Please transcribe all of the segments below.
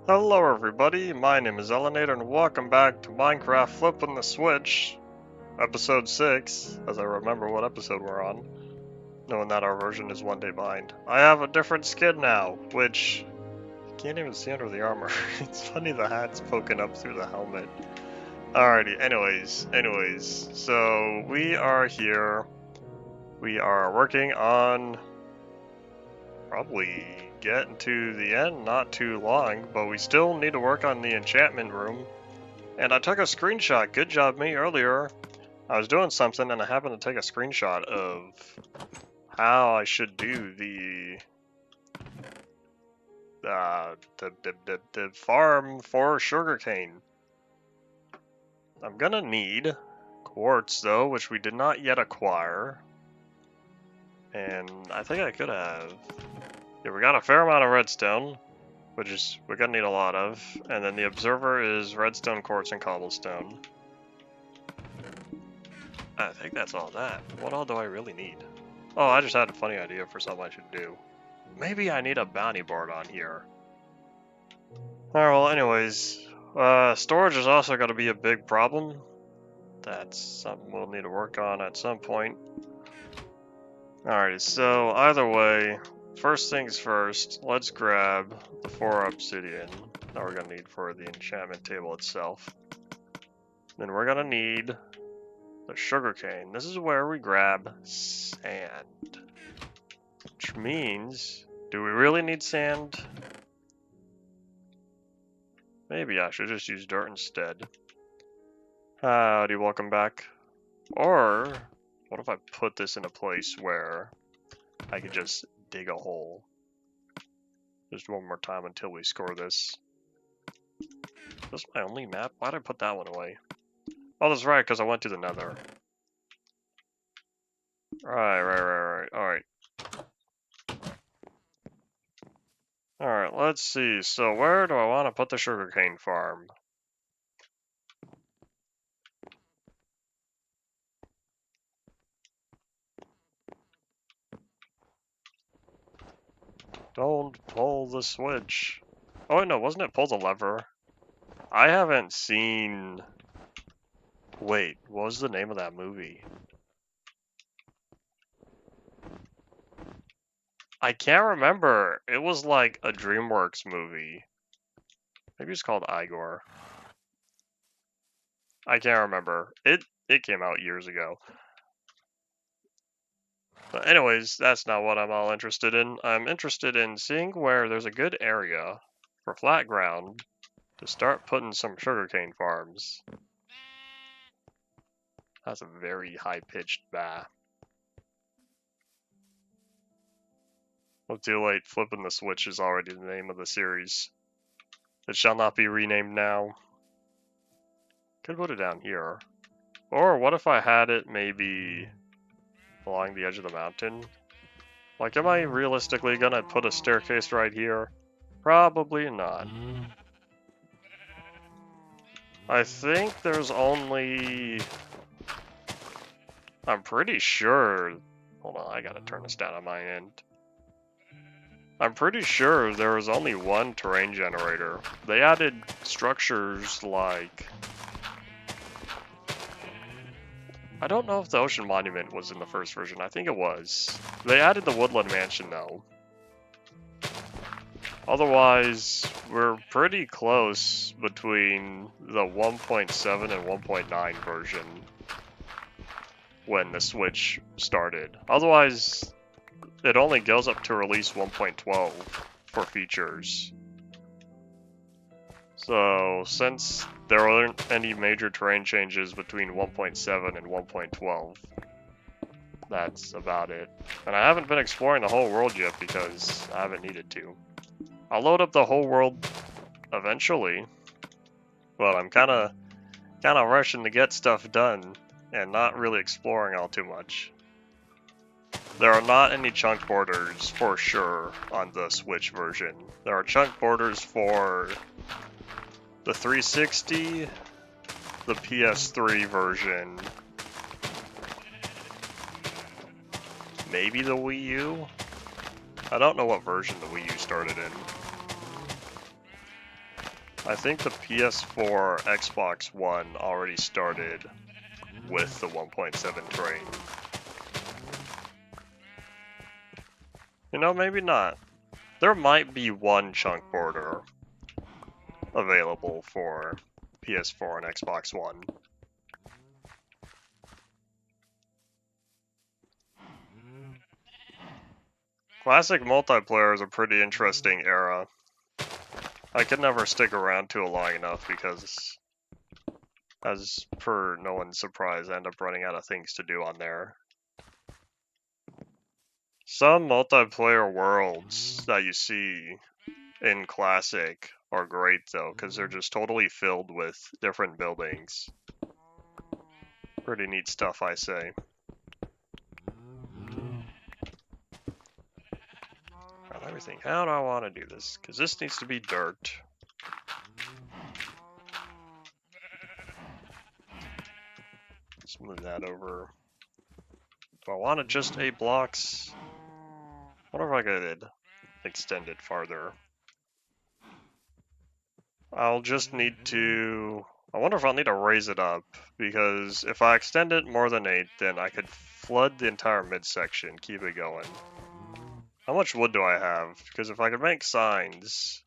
Hello everybody, my name is Elenator and welcome back to Minecraft Flipping the Switch, episode 6, as I remember what episode we're on, knowing that our version is one day behind. I have a different skin now, which you can't even see under the armor. It's funny the hat's poking up through the helmet. Alrighty, anyways, so we are here. We are working on probably getting to the end, not too long, but we still need to work on the enchantment room. And I took a screenshot, good job me, earlier. I was doing something and I happened to take a screenshot of how I should do the farm for sugarcane. I'm gonna need quartz though, which we did not yet acquire. And I think I could have. Yeah, we got a fair amount of redstone, which is we're gonna need a lot of. And then the observer is redstone, quartz, and cobblestone. I think that's all that. What all do I really need? Oh, I just had a funny idea for something I should do. Maybe I need a bounty board on here. Alright, well anyways, storage is also going to be a big problem. That's something we'll need to work on at some point. Alrighty, so either way, first things first, let's grab the 4 obsidian that we're going to need for the enchantment table itself. Then we're going to need the sugarcane. This is where we grab sand. Which means, do we really need sand? Maybe I should just use dirt instead. Howdy, welcome back. Or, what if I put this in a place where I could just dig a hole? Just one more time until we score this. Is this my only map? Why did I put that one away? Oh, that's right, because I went to the nether. Right. Alright. Alright, let's see. So where do I want to put the sugarcane farm? Don't pull the switch. Oh, wait, no, wasn't it pull the lever? I haven't seen... Wait, what was the name of that movie? I can't remember. It was like a DreamWorks movie. Maybe it's called Igor. I can't remember. It came out years ago. But anyways, that's not what I'm all interested in. I'm interested in seeing where there's a good area for flat ground to start putting some sugarcane farms. That's a very high-pitched bah. Well, too late. Flipping the Switch is already the name of the series. It shall not be renamed now. Could put it down here. Or what if I had it maybe along the edge of the mountain? Like, am I realistically gonna put a staircase right here? Probably not. I think there's only... I'm pretty sure... Hold on, I gotta turn this down on my end. I'm pretty sure there was only one terrain generator. They added structures like... I don't know if the Ocean Monument was in the first version. I think it was. They added the Woodland Mansion though. Otherwise, we're pretty close between the 1.7 and 1.9 version when the Switch started. Otherwise, it only goes up to release 1.12 for features. So, since there aren't any major terrain changes between 1.7 and 1.12, that's about it. And I haven't been exploring the whole world yet because I haven't needed to. I'll load up the whole world eventually, but I'm kind of rushing to get stuff done and not really exploring all too much. There are not any chunk borders for sure on the Switch version. There are chunk borders for the 360, the PS3 version, maybe the Wii U? I don't know what version the Wii U started in. I think the PS4, Xbox One already started with the 1.7 train. You know, maybe not. There might be one chunk border available for PS4 and Xbox One. Classic multiplayer is a pretty interesting era. I could never stick around to it long enough because, as per no one's surprise, I end up running out of things to do on there. Some multiplayer worlds that you see in Classic are great though, because they're just totally filled with different buildings. Pretty neat stuff, I say. Let me think, how do I want to do this? Because this needs to be dirt. Let's move that over. Do I want it just 8 blocks? What if I could extend it farther? I'll just need to... I wonder if I'll need to raise it up, because if I extend it more than 8, then I could flood the entire midsection, keep it going. How much wood do I have? Because if I could make signs,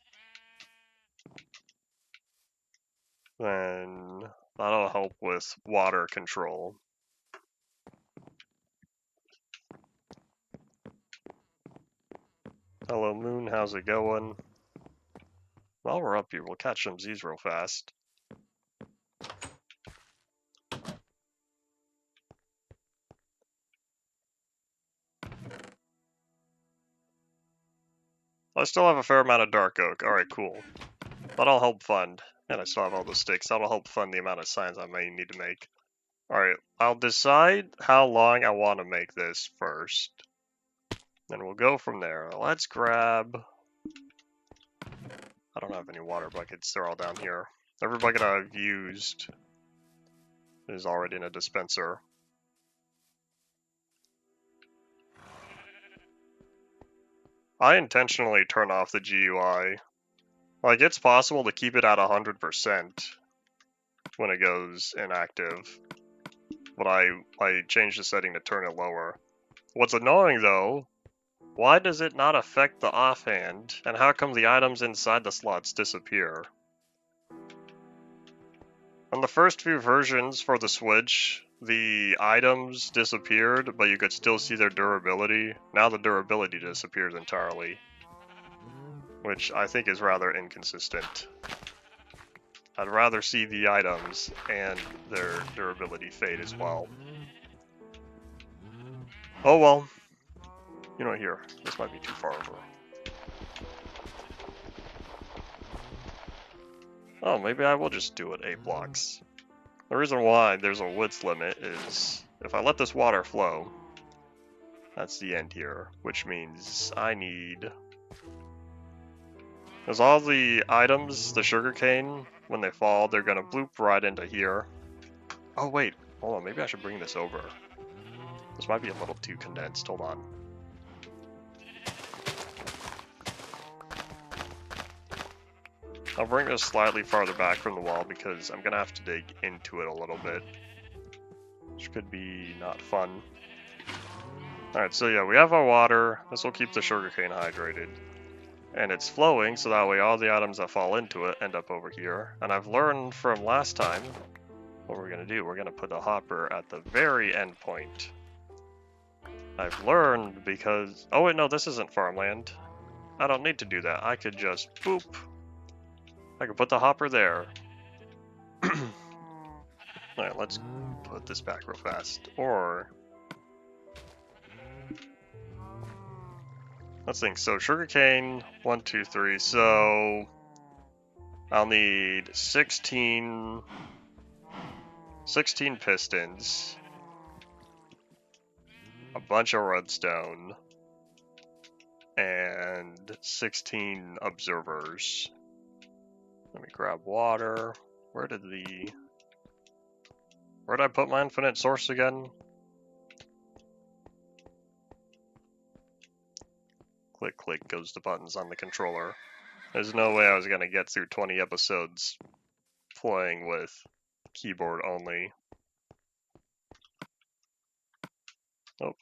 then that'll help with water control. Hello Moon, how's it going? While we're up here, we'll catch some Z's real fast. I still have a fair amount of dark oak. Alright, cool. That'll help fund. And I still have all the sticks. That'll help fund the amount of signs I may need to make. Alright, I'll decide how long I want to make this first. Then we'll go from there. Let's grab... I don't have any water buckets. They're all down here. Every bucket I've used is already in a dispenser. I intentionally turn off the GUI. Like, it's possible to keep it at 100% when it goes inactive. But I changed the setting to turn it lower. What's annoying though, why does it not affect the offhand? And how come the items inside the slots disappear? On the first few versions for the Switch, the items disappeared, but you could still see their durability. Now the durability disappears entirely, which I think is rather inconsistent. I'd rather see the items and their durability fade as well. Oh well. You know, here, this might be too far over. Oh, maybe I will just do it 8 blocks. The reason why there's a width limit is if I let this water flow, that's the end here, which means I need... Because all the items, the sugarcane, when they fall, they're gonna bloop right into here. Oh wait, hold on, maybe I should bring this over. This might be a little too condensed, hold on. I'll bring this slightly farther back from the wall because I'm gonna have to dig into it a little bit, which could be not fun. Alright, so yeah, we have our water. This will keep the sugarcane hydrated. And it's flowing, so that way all the items that fall into it end up over here. And I've learned from last time what we're gonna do. We're gonna put the hopper at the very end point. I've learned because... Oh wait, no, this isn't farmland. I don't need to do that. I could just boop. I could put the hopper there. Alright, let's put this back real fast. Or... let's think. So, sugarcane, 1, 2, 3. So, I'll need 16 pistons, a bunch of redstone, and 16 observers. Let me grab water. Where did I put my infinite source again? Click, click goes the buttons on the controller. There's no way I was gonna get through 20 episodes playing with keyboard only. Oh.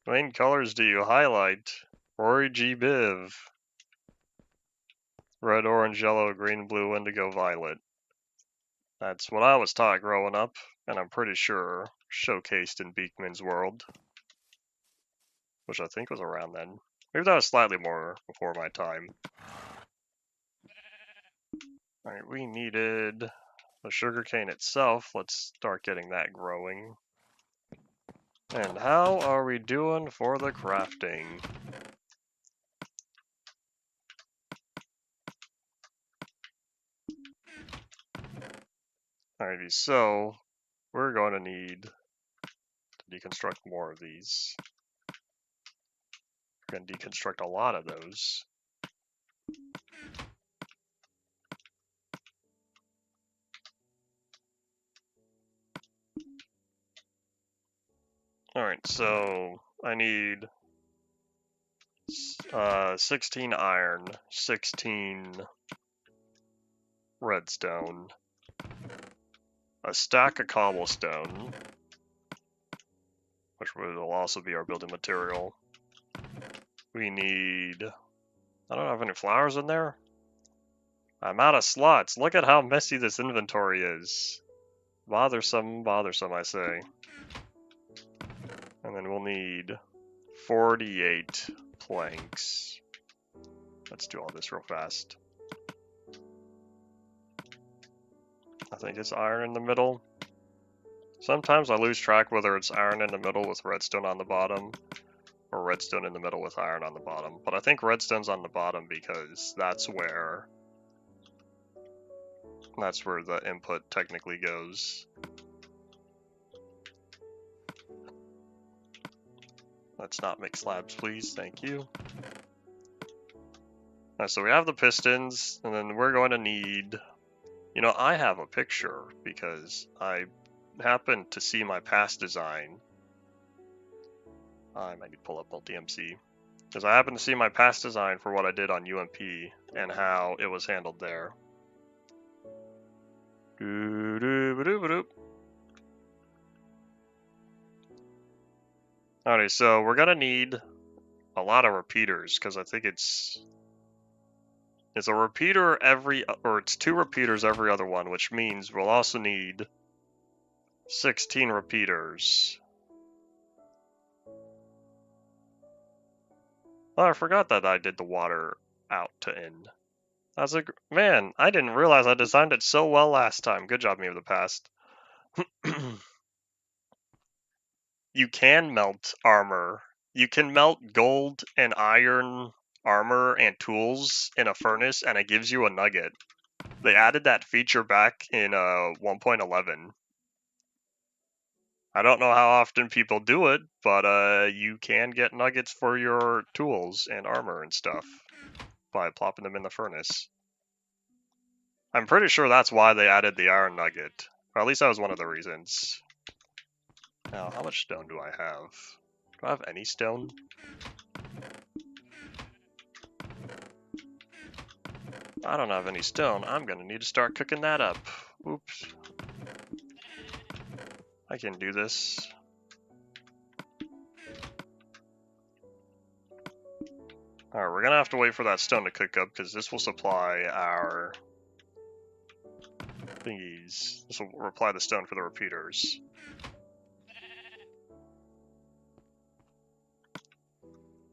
Main colors do you highlight? Rory G. Biv. Red, orange, yellow, green, blue, indigo, violet. That's what I was taught growing up, and I'm pretty sure showcased in Beakman's World, which I think was around then. Maybe that was slightly more before my time. Alright, we needed the sugarcane itself. Let's start getting that growing. And how are we doing for the crafting? Alrighty, so we're going to need to deconstruct more of these. We're going to deconstruct a lot of those. Alright, so I need 16 iron, 16 redstone, a stack of cobblestone, which will also be our building material. We need... I don't have any flowers in there. I'm out of slots. Look at how messy this inventory is. Bothersome, bothersome, I say. And then we'll need 48 planks. Let's do all this real fast. I think it's iron in the middle. Sometimes I lose track whether it's iron in the middle with redstone on the bottom, or redstone in the middle with iron on the bottom. But I think redstone's on the bottom because that's where the input technically goes. Let's not make slabs, please. Thank you. Alright, so we have the pistons, and then we're going to need... You know, I have a picture because I happened to see my past design. I might need to pull up Multi-MC. Because I happened to see my past design for what I did on UMP and how it was handled there. Alright, so we're gonna need a lot of repeaters because I think it's a repeater it's 2 repeaters every other one, which means we'll also need 16 repeaters. Oh, I forgot that I did the water out to in. That's a man. I didn't realize I designed it so well last time. Good job, me of the past. You can melt armor. You can melt gold and iron armor and tools in a furnace, and it gives you a nugget. They added that feature back in 1.11. I don't know how often people do it, but you can get nuggets for your tools and armor and stuff by plopping them in the furnace. I'm pretty sure that's why they added the iron nugget. Or at least that was one of the reasons. Now, how much stone do I have? Do I have any stone? I don't have any stone. I'm gonna need to start cooking that up. Oops. I can do this. Alright, we're gonna have to wait for that stone to cook up because this will supply our thingies. This will supply the stone for the repeaters.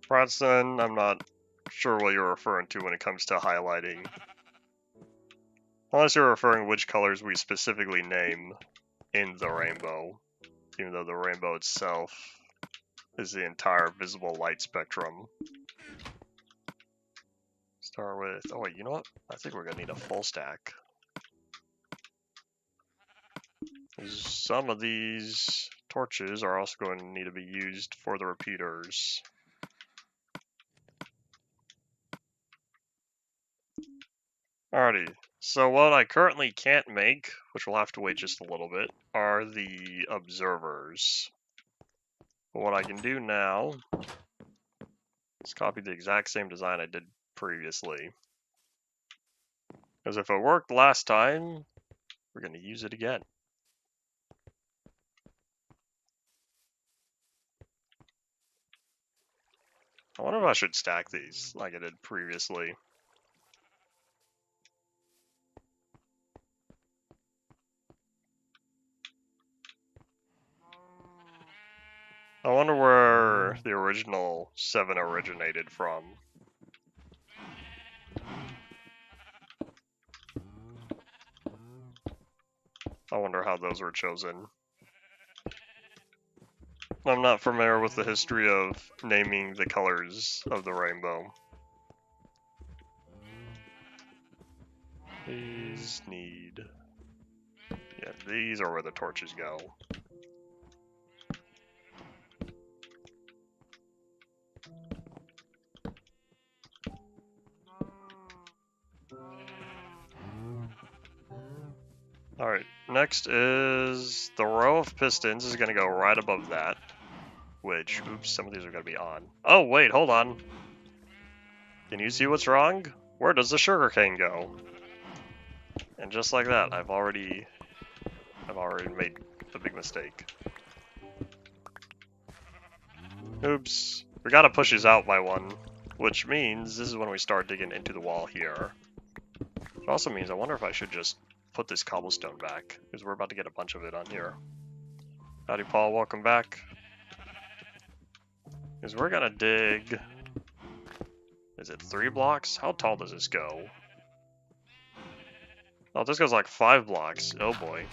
Bronson, I'm not sure what you're referring to when it comes to highlighting. Unless you're referring which colors we specifically name in the rainbow, even though the rainbow itself is the entire visible light spectrum. Start with, oh wait, you know what? I think we're gonna need a full stack. Some of these torches are also going to need to be used for the repeaters. Alrighty, so what I currently can't make which we'll have to wait just a little bit, are the observers. What I can do now is copy the exact same design I did previously. Because if it worked last time, we're going to use it again. I wonder if I should stack these like I did previously. I wonder where the original 7 originated from. I wonder how those were chosen. I'm not familiar with the history of naming the colors of the rainbow. These need... yeah, these are where the torches go. Alright, next is the row of pistons is going to go right above that. Which, oops, some of these are going to be on. Oh, wait, hold on. Can you see what's wrong? Where does the sugarcane go? And just like that, I've already made the big mistake. Oops. We gotta push these out by one, which means this is when we start digging into the wall here. It also means I wonder if I should just put this cobblestone back, because we're about to get a bunch of it on here. Howdy, Paul, welcome back. Because we're gonna dig... is it 3 blocks? How tall does this go? Oh, this goes like 5 blocks. Oh boy.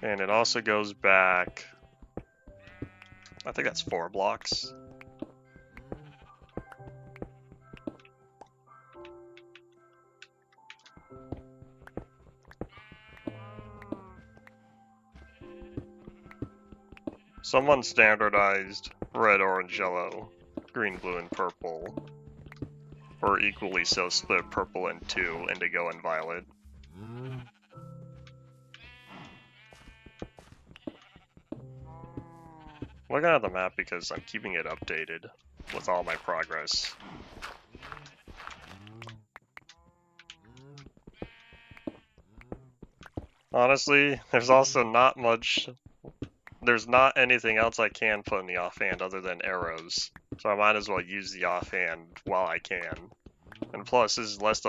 And it also goes back... I think that's 4 blocks. Someone standardized red, orange, yellow, green, blue, and purple. Or equally so split purple in 2, indigo and violet. Looking at the map because I'm keeping it updated with all my progress. Honestly, there's also not much... there's not anything else I can put in the offhand other than arrows. So I might as well use the offhand while I can. And plus, this is less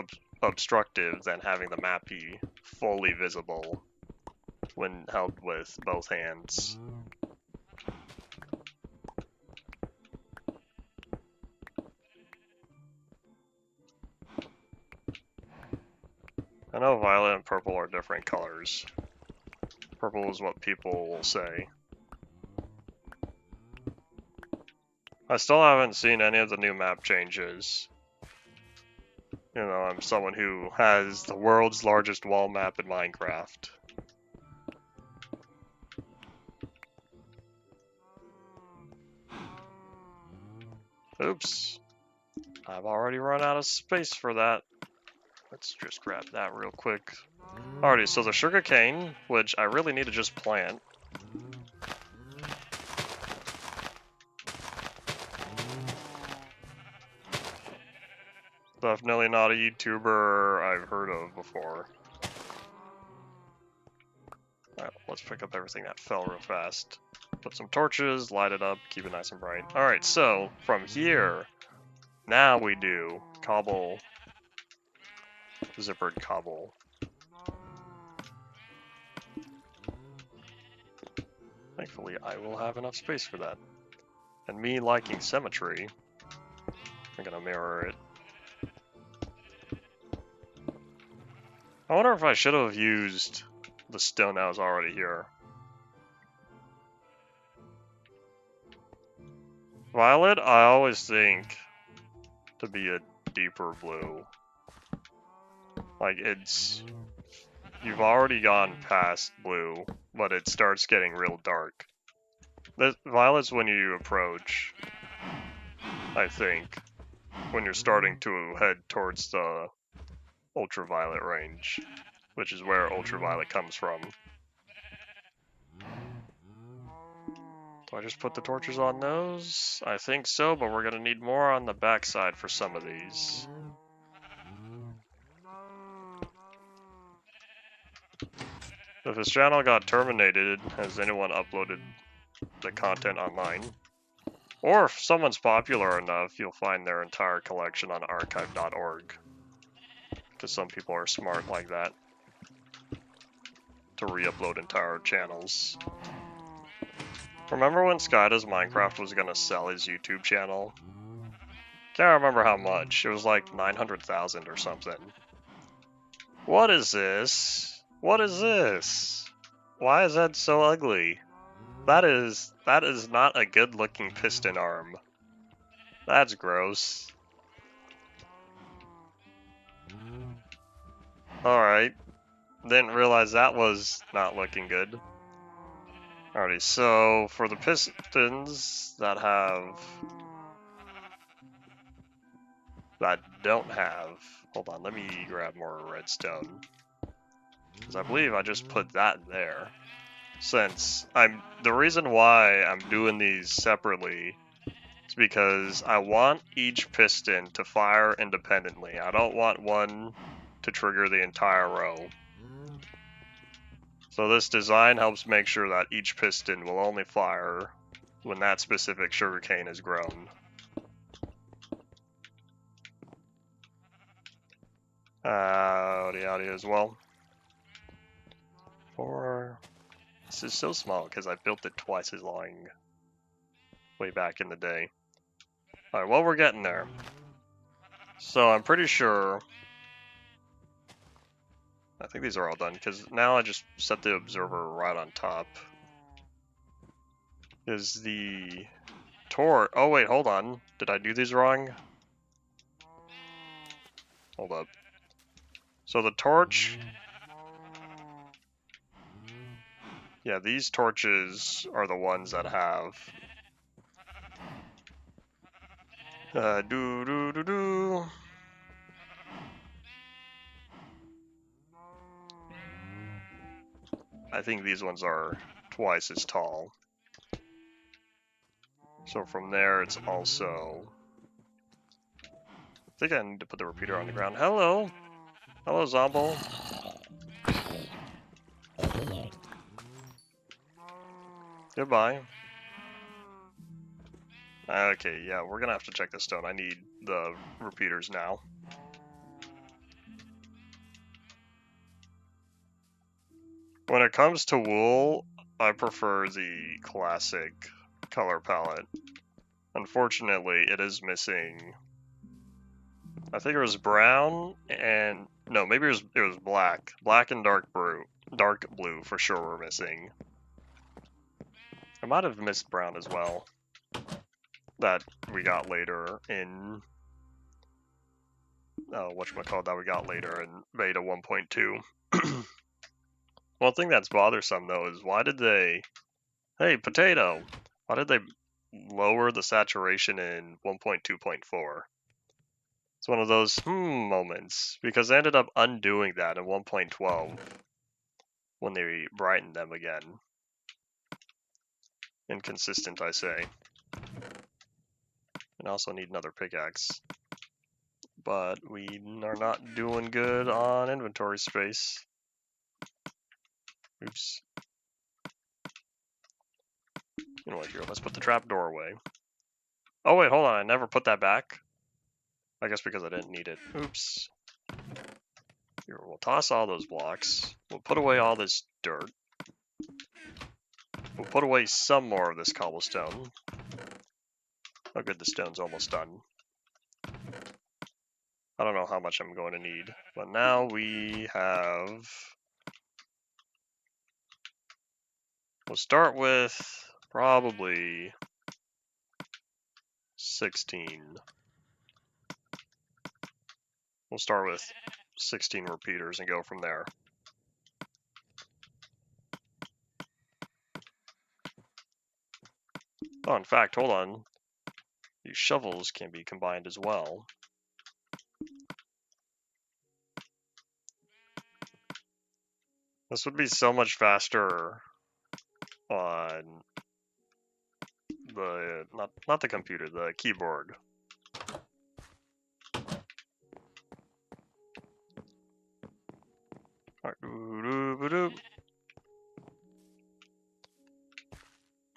obstructive than having the map be fully visible when held with both hands. I know violet and purple are different colors. Purple is what people will say. I still haven't seen any of the new map changes. You know, I'm someone who has the world's largest wall map in Minecraft. Oops. I've already run out of space for that. Let's just grab that real quick. Alrighty, so the sugarcane, which I really need to just plant. Definitely not a YouTuber I've heard of before. Alright, let's pick up everything that fell real fast. Put some torches, light it up, keep it nice and bright. Alright, so from here, now we do cobble, zippered cobble. Thankfully, I will have enough space for that. And me liking symmetry, I'm gonna mirror it. I wonder if I should have used the stone that was already here. Violet, I always think to be a deeper blue. Like, it's... you've already gone past blue, but it starts getting real dark. Violet's when you approach, I think. when you're starting to head towards the ultraviolet range, which is where ultraviolet comes from. Do I just put the torches on those? I think so, but we're gonna need more on the backside for some of these. If this channel got terminated, has anyone uploaded the content online? Or if someone's popular enough, you'll find their entire collection on archive.org. Because some people are smart like that. To re-upload entire channels. Remember when Skydoes Minecraft was gonna sell his YouTube channel? Can't remember how much. It was like 900,000 or something. What is this? What is this? Why is that so ugly? That is not a good looking piston arm. That's gross. Alright. Didn't realize that was not looking good. Alrighty, so for the pistons that don't have, hold on, let me grab more redstone. Because I believe I just put that there. Since the reason why I'm doing these separately is because I want each piston to fire independently. I don't want one to trigger the entire row. So this design helps make sure that each piston will only fire when that specific sugarcane is grown. Howdy as well. This is so small because I built it twice as long way back in the day. Alright, well, we're getting there. So I'm pretty sure, I think these are all done because now I just set the observer right on top. Is the torch, oh wait, hold on. Did I do these wrong? Hold up. So the torch, yeah, these torches are the ones that have I think these ones are twice as tall. So from there, it's also, I think I need to put the repeater on the ground. Hello! Hello, Zombo. Goodbye. Okay, yeah, we're gonna have to check the stone. I need the repeaters now. When it comes to wool, I prefer the classic color palette. Unfortunately, it is missing. I think it was brown and no, maybe it was black. Black and dark blue for sure were missing. I might have missed brown as well. That we got later in whatchamacallit, that we got later in beta 1.2. One thing that's bothersome though is why did they, hey potato, why did they lower the saturation in 1.2.4? It's one of those moments, because they ended up undoing that in 1.12 when they brightened them again. Inconsistent, I say. And also need another pickaxe. But we are not doing good on inventory space. Oops. You know what, here, let's put the trapdoor away. Oh wait, hold on, I never put that back. I guess because I didn't need it. Oops. Here, we'll toss all those blocks. We'll put away all this dirt. We'll put away some more of this cobblestone. Oh good, the stone's almost done. I don't know how much I'm going to need, but now we have... We'll start with probably 16. We'll start with 16 repeaters and go from there. Oh, in fact, hold on. These shovels can be combined as well. This would be so much faster on the, not the computer, the keyboard.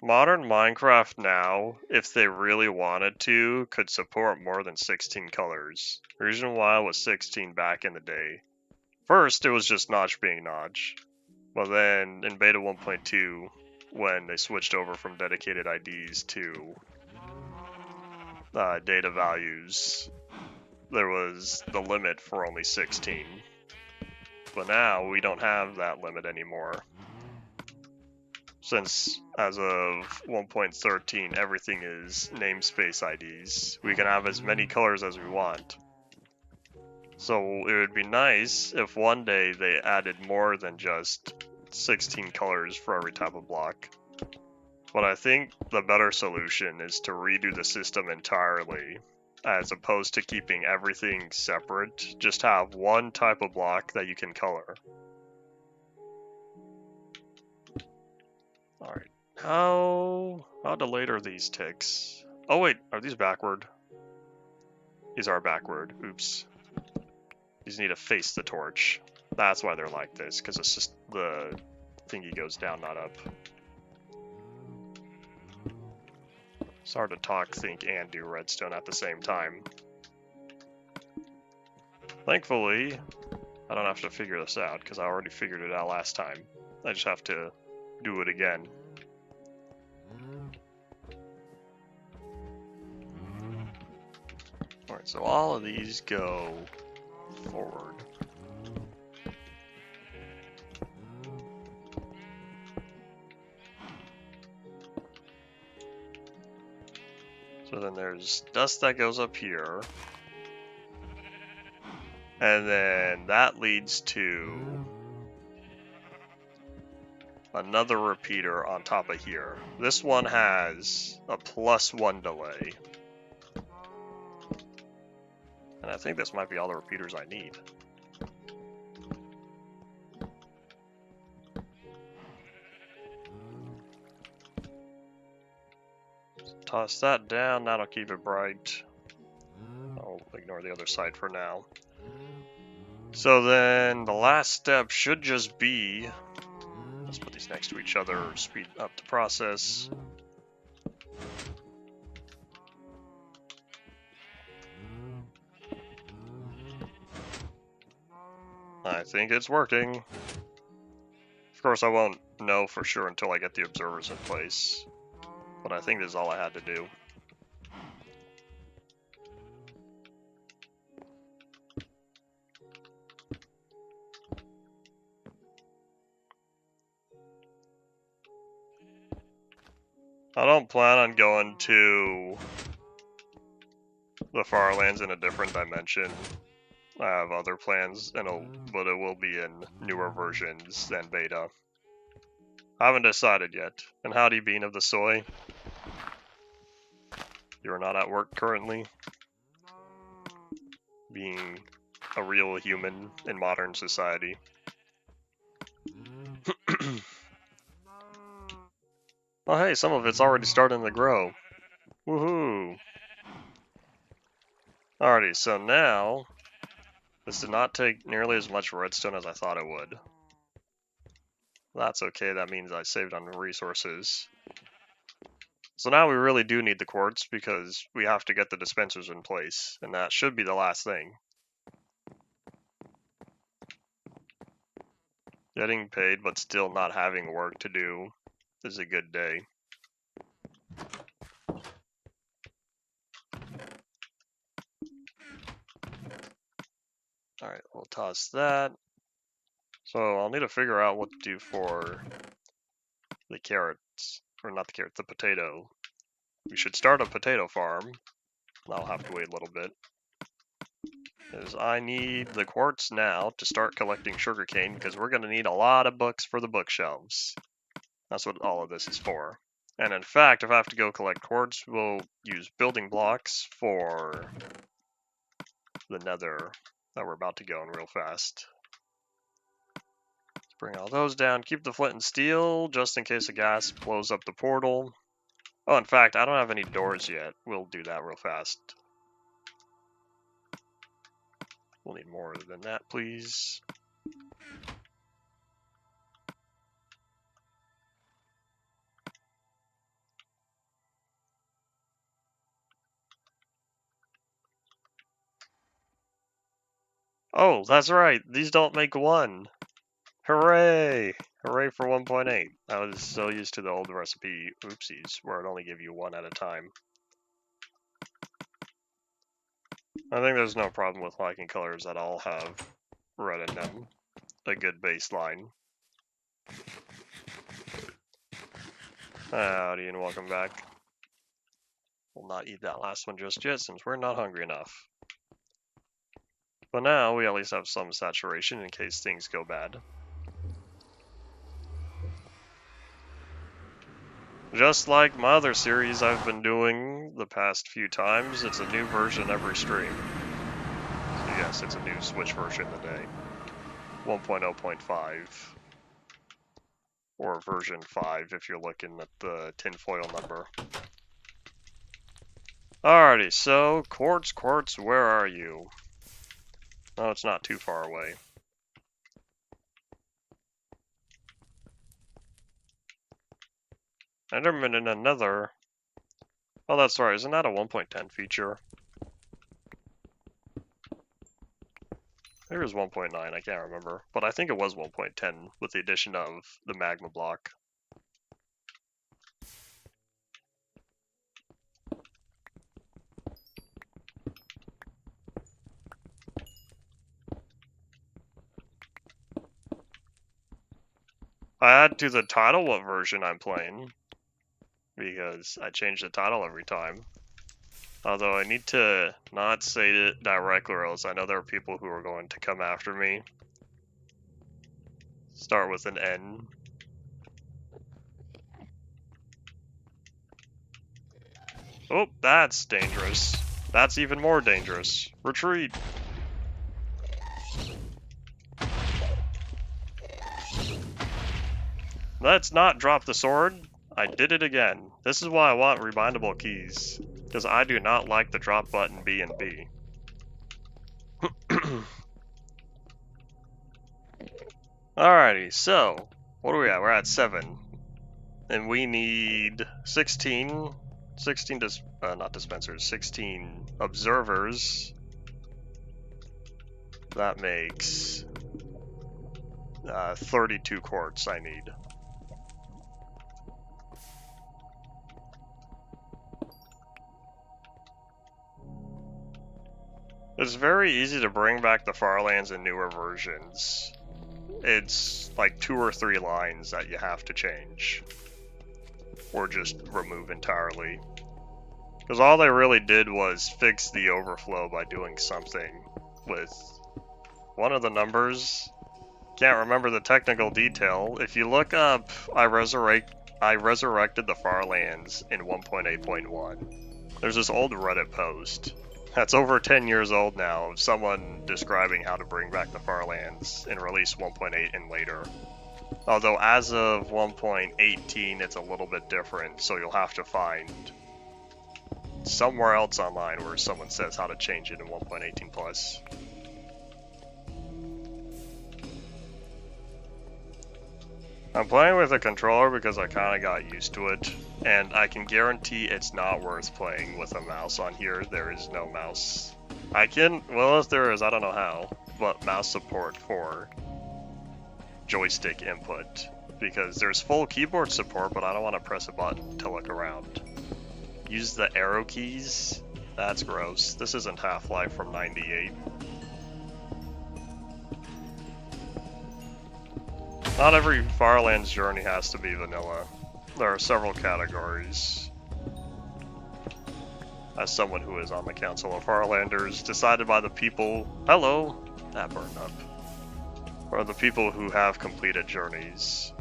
Modern Minecraft now, if they really wanted to, could support more than 16 colors. The reason why it was 16 back in the day. First, it was just Notch being Notch. But then in Beta 1.2, when they switched over from dedicated IDs to data values, there was the limit for only 16. But now we don't have that limit anymore. Since as of 1.13 everything is namespace IDs, we can have as many colors as we want. So it would be nice if one day they added more than just 16 colors for every type of block. But I think the better solution is to redo the system entirely, as opposed to keeping everything separate. Just have one type of block that you can color. Alright, how delayed are these ticks? Oh wait, are these backward? These are backward, oops. These need to face the torch. That's why they're like this, because it's just the thingy goes down, not up. It's hard to talk, think, and do redstone at the same time. Thankfully, I don't have to figure this out, because I already figured it out last time. I just have to do it again. Alright, so all of these go forward. So then there's dust that goes up here. And then that leads to another repeater on top of here. This one has a +1 delay. And I think this might be all the repeaters I need. Toss that down, that'll keep it bright. I'll ignore the other side for now. So then the last step should just be, let's put these next to each other, speed up the process. I think it's working. Of course I won't know for sure until I get the observers in place, but I think this is all I had to do. I don't plan on going to the Farlands in a different dimension. I have other plans, but it will be in newer versions than beta. I haven't decided yet. And howdy, Bean of the Soy. You are not at work currently. Being a real human in modern society. Oh hey, some of it's already starting to grow. Woohoo! Alrighty, so now, this did not take nearly as much redstone as I thought it would. That's okay, that means I saved on resources. So now we really do need the quartz because we have to get the dispensers in place, and that should be the last thing. Getting paid but still not having work to do is a good day. Alright, we'll toss that. So I'll need to figure out what to do for the carrots, or not the carrots, the potato. We should start a potato farm. I'll have to wait a little bit. Because I need the quartz now to start collecting sugarcane, because we're going to need a lot of books for the bookshelves. That's what all of this is for. And in fact, if I have to go collect quartz, we'll use building blocks for the nether that we're about to go in real fast. Bring all those down. Keep the flint and steel just in case the gas blows up the portal. Oh, in fact, I don't have any doors yet. We'll do that real fast. We'll need more than that, please. Oh, that's right. These don't make one. Hooray! Hooray for 1.8. I was so used to the old recipe, oopsies, where it only give you one at a time. I think there's no problem with liking colors that all have red in them. A good baseline. Howdy and welcome back. We'll not eat that last one just yet since we're not hungry enough. But now we at least have some saturation in case things go bad. Just like my other series I've been doing the past few times, it's a new version every stream. So yes, it's a new Switch version today. 1.0.5. Or version 5 if you're looking at the tinfoil number. Alrighty, so Quartz, where are you? Oh, it's not too far away. Enderman in another. Oh, that's right. Isn't that a 1.10 feature? Maybe it was 1.9. I can't remember. But I think it was 1.10 with the addition of the magma block. I add to the title what version I'm playing, because I change the title every time. Although I need to not say it directly, or else I know there are people who are going to come after me. Start with an N. Oh, that's dangerous. That's even more dangerous. Retreat! Let's not drop the sword. I did it again. This is why I want rebindable keys, because I do not like the drop button B and B. Alrighty, so what are we at? We're at 7. And we need 16 not dispensers, 16 observers. That makes 32 quartz I need. It's very easy to bring back the Farlands in newer versions. It's like 2 or 3 lines that you have to change. Or just remove entirely. Because all they really did was fix the overflow by doing something with one of the numbers. Can't remember the technical detail. If you look up, I resurrected the Farlands in 1.8.1. There's this old Reddit post that's over 10 years old now of someone describing how to bring back the Farlands in release 1.8 and later. Although as of 1.18 it's a little bit different, so you'll have to find somewhere else online where someone says how to change it in 1.18 plus. I'm playing with a controller because I kind of got used to it, and I can guarantee it's not worth playing with a mouse on here. There is no mouse. Well, if there is, I don't know how, but mouse support for joystick input, because there's full keyboard support, but I don't want to press a button to look around. Use the arrow keys? That's gross. This isn't Half-Life from '98. Not every Farlands journey has to be vanilla. There are several categories. As someone who is on the Council of Farlanders, decided by the people... Hello! That burned up. Or the people who have completed journeys.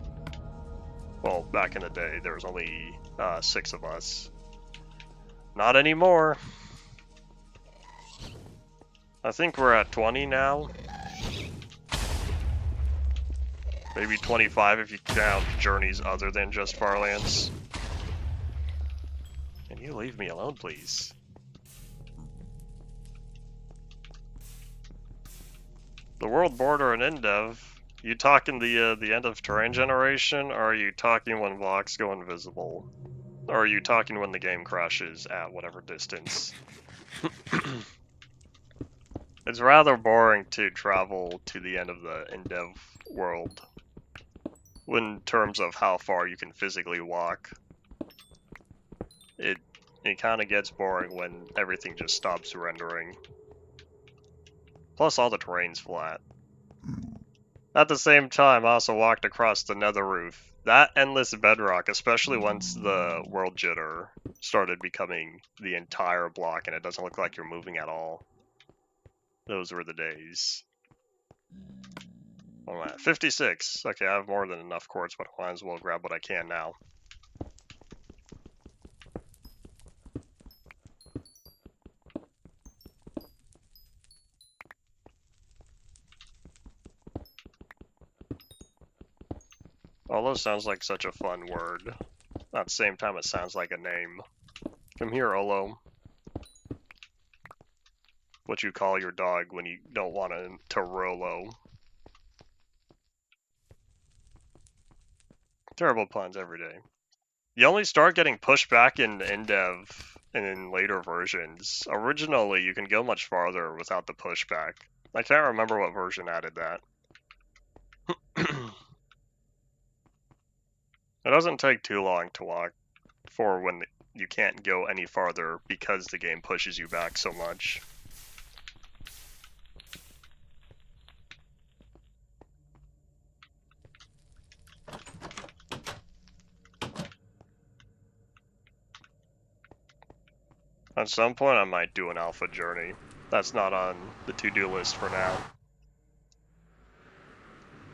Well, back in the day, there was only 6 of us. Not anymore. I think we're at 20 now. Maybe 25 if you count journeys other than just Farlands. Can you leave me alone, please? The world border in Endev. You talking the end of terrain generation, or are you talking when blocks go invisible? Or are you talking when the game crashes at whatever distance? It's rather boring to travel to the end of the Endev world in terms of how far you can physically walk. It kind of gets boring when everything just stops rendering. Plus all the terrain's flat. At the same time, I also walked across the nether roof. That endless bedrock, especially once the world jitter started becoming the entire block and it doesn't look like you're moving at all. Those were the days. Oh, I'm at 56. Okay, I have more than enough quartz, but I might as well grab what I can now. Although sounds like such a fun word. At the same time, it sounds like a name. Come here, Olo. What you call your dog when you don't want to Rolo. Terrible puns every day. You only start getting pushed back in Endev and in later versions. Originally, you can go much farther without the pushback. I can't remember what version added that. It doesn't take too long to walk for when you can't go any farther because the game pushes you back so much. At some point I might do an alpha journey. That's not on the to-do list for now.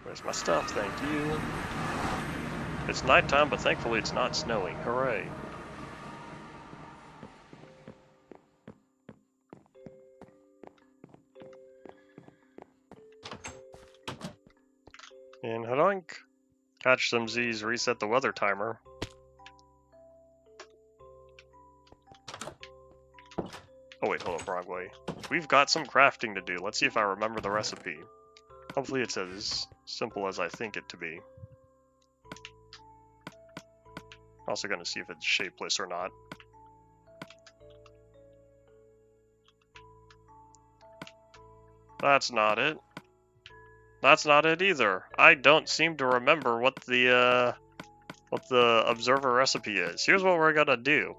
Where's my stuff? Thank you. It's nighttime, but thankfully it's not snowing. Hooray. And Hadoink. Catch some Z's, reset the weather timer. Oh wait, hold up, wrong way. We've got some crafting to do. Let's see if I remember the recipe. Hopefully it's as simple as I think it to be. Also gonna see if it's shapeless or not. That's not it. That's not it either. I don't seem to remember what the observer recipe is. Here's what we're gonna do.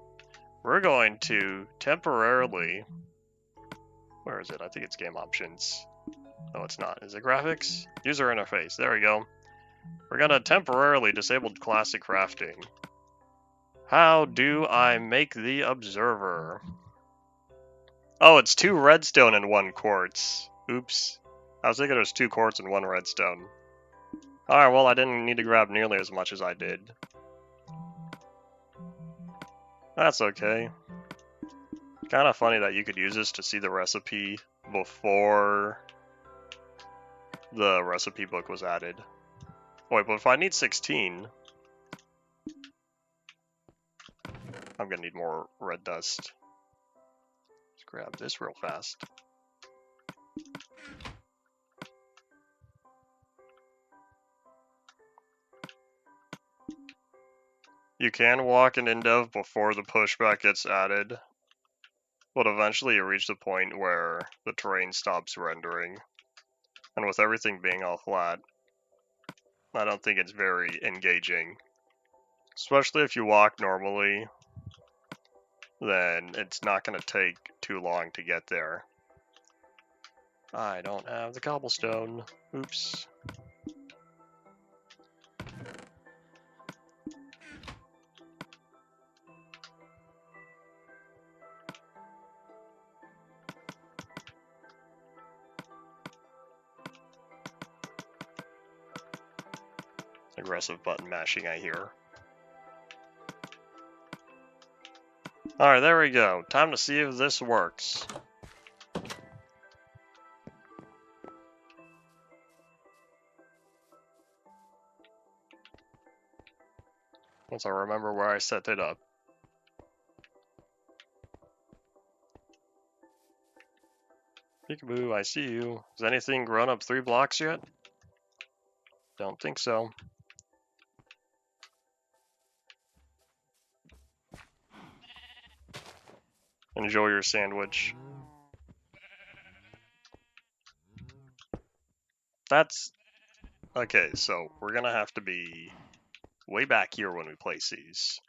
We're going to temporarily... Where is it? I think it's game options. No, it's not. Is it graphics? User interface. There we go. We're gonna temporarily disable classic crafting. How do I make the observer? Oh, it's 2 redstone and 1 quartz. Oops. I was thinking it was 2 quartz and 1 redstone. Alright, well, I didn't need to grab nearly as much as I did. That's okay. Kind of funny that you could use this to see the recipe before the recipe book was added. Wait, but if I need 16, I'm gonna need more red dust. Let's grab this real fast. You can walk in Endev before the pushback gets added, but eventually you reach the point where the terrain stops rendering. And with everything being all flat, I don't think it's very engaging. Especially if you walk normally, then it's not going to take too long to get there. I don't have the cobblestone. Oops. Aggressive button mashing, I hear. Alright, there we go. Time to see if this works. Once I remember where I set it up. Peekaboo, I see you. Has anything grown up 3 blocks yet? Don't think so. Enjoy your sandwich. That's... Okay, so we're gonna have to be way back here when we place these.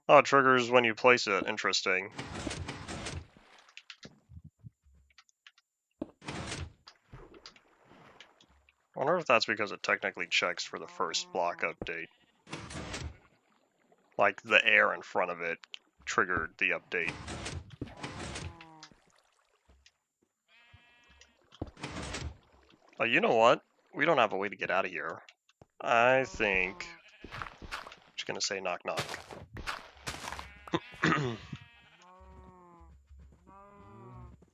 Oh, it triggers when you place it. Interesting. I wonder if that's because it technically checks for the first block update. Like, the air in front of it triggered the update. Oh, you know what? We don't have a way to get out of here. I think... I'm just gonna say knock knock.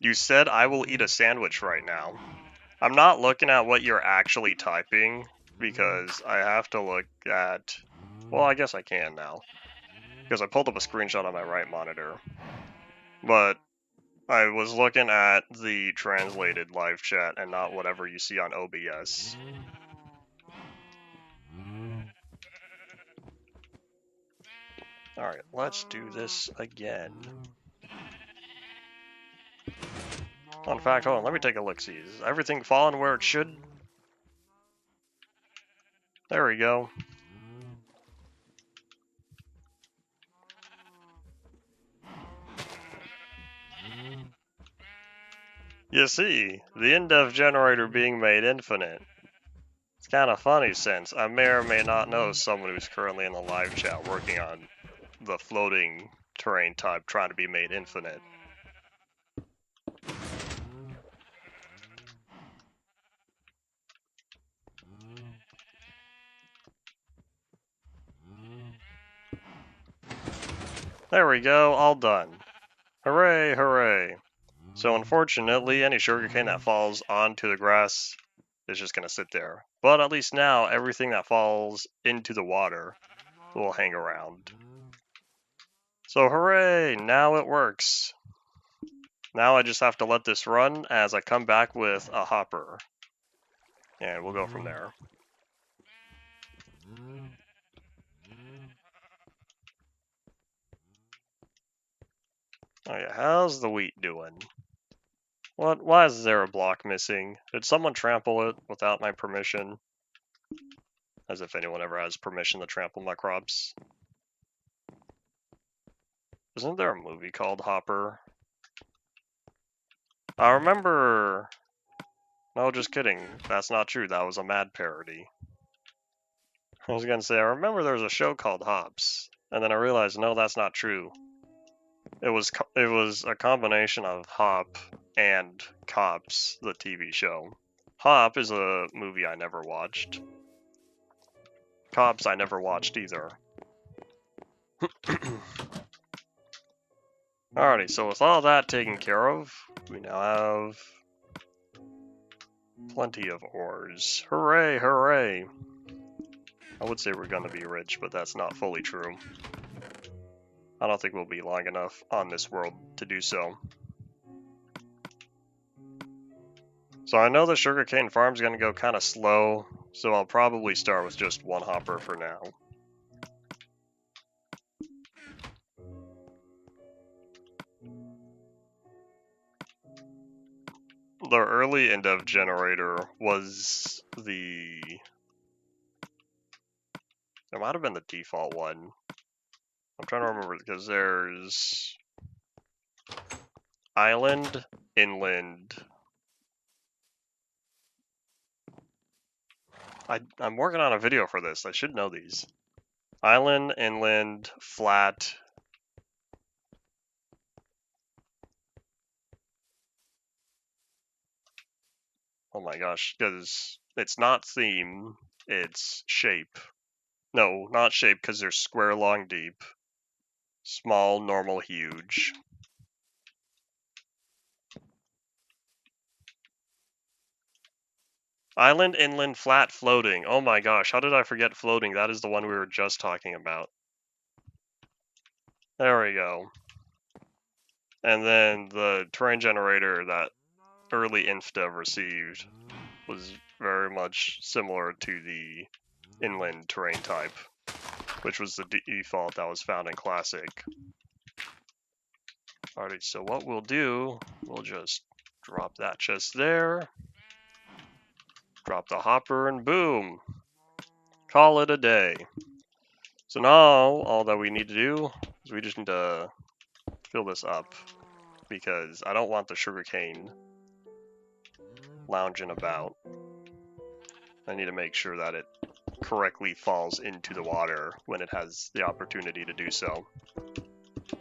You said I will eat a sandwich right now. I'm not looking at what you're actually typing, because I have to look at... Well, I guess I can now, because I pulled up a screenshot on my right monitor. But I was looking at the translated live chat and not whatever you see on OBS. Alright, let's do this again. In fact, hold on, let me take a look-see. Is everything falling where it should? There we go. You see, the INDEF generator being made infinite. It's kind of funny since I may or may not know someone who's currently in the live chat working on the floating terrain type trying to be made infinite. There we go, all done. Hooray, hooray. So unfortunately, any sugarcane that falls onto the grass is just going to sit there. But at least now, everything that falls into the water will hang around. So hooray, now it works. Now I just have to let this run as I come back with a hopper. And we'll go from there. Oh yeah, how's the wheat doing? What? Why is there a block missing? Did someone trample it without my permission? As if anyone ever has permission to trample my crops. Isn't there a movie called Hopper? I remember... No, just kidding. That's not true. That was a Mad parody. I was gonna say, I remember there was a show called Hops. And then I realized, no, that's not true. It was a combination of Hop and Cops, the TV show. Hop is a movie I never watched. Cops I never watched either. Alrighty, so with all that taken care of, we now have plenty of ores. Hooray, hooray! I would say we're gonna be rich, but that's not fully true. I don't think we'll be long enough on this world to do so. So I know the sugarcane farm's gonna go kind of slow, so I'll probably start with just one hopper for now. The early INDEF generator was the... It might have been the default one. I'm trying to remember because there's... Island, Inland... I'm working on a video for this, I should know these. Island, Inland, Flat... Oh my gosh, because it's not theme, it's shape. No, not shape, because there's square, long, deep. Small, normal, huge. Island, inland, flat, floating. Oh my gosh, how did I forget floating? That is the one we were just talking about. There we go. And then the terrain generator that early InfDev received was very much similar to the inland terrain type, which was the default that was found in Classic. Alright, so what we'll do, we'll just drop that just there, drop the hopper, and boom! Call it a day. So now, all that we need to do is we just need to fill this up, because I don't want the sugarcane lounging about. I need to make sure that it correctly falls into the water when it has the opportunity to do so.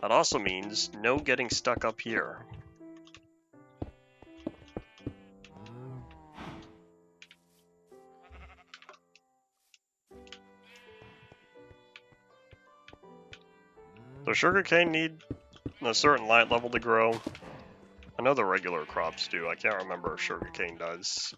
That also means no getting stuck up here. Does sugarcane need a certain light level to grow? I know the regular crops do. I can't remember if sugarcane does.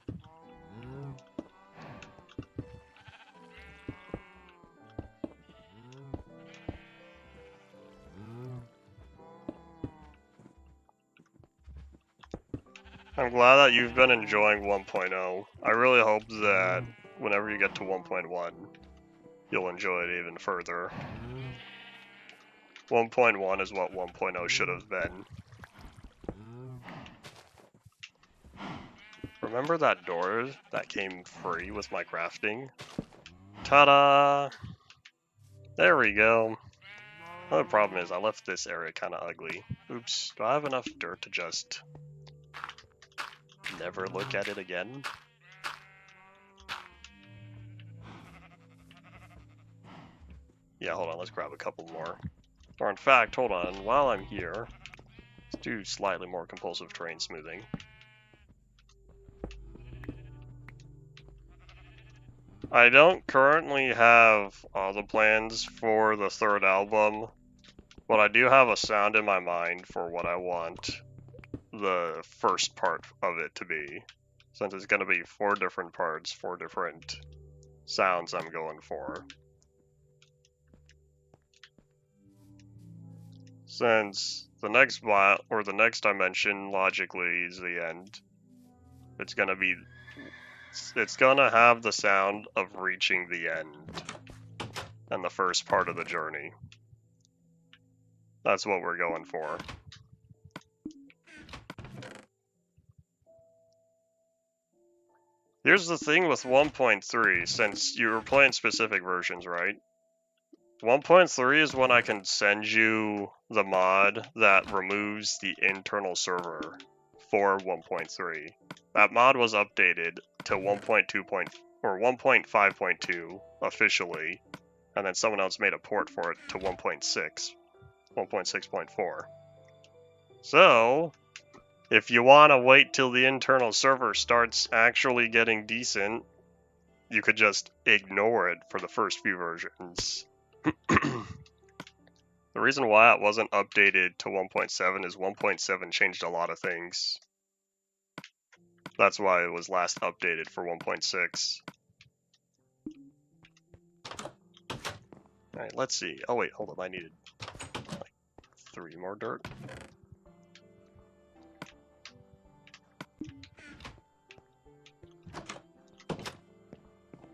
I'm glad that you've been enjoying 1.0. I really hope that whenever you get to 1.1, you'll enjoy it even further. 1.1 is what 1.0 should have been. Remember that door that came free with my crafting? Ta-da! There we go. Another problem is I left this area kind of ugly. Oops, do I have enough dirt to just never look at it again? Yeah, hold on, let's grab a couple more. Or in fact, hold on, while I'm here, let's do slightly more compulsive terrain smoothing. I don't currently have all the plans for the third album, but I do have a sound in my mind for what I want the first part of it to be. Since it's going to be 4 different parts, 4 different sounds I'm going for. Since the next bot, or the next dimension, logically is the end, it's going to have the sound of reaching the end and the first part of the journey. That's what we're going for. Here's the thing with 1.3, since you were playing specific versions, right? 1.3 is when I can send you the mod that removes the internal server for 1.3. That mod was updated to 1.5.2 officially, and then someone else made a port for it to 1.6.4. So, if you want to wait till the internal server starts actually getting decent, you could just ignore it for the first few versions. The reason why it wasn't updated to 1.7 is 1.7 changed a lot of things. That's why it was last updated for 1.6. Alright, let's see. Oh wait, hold up, I needed like 3 more dirt.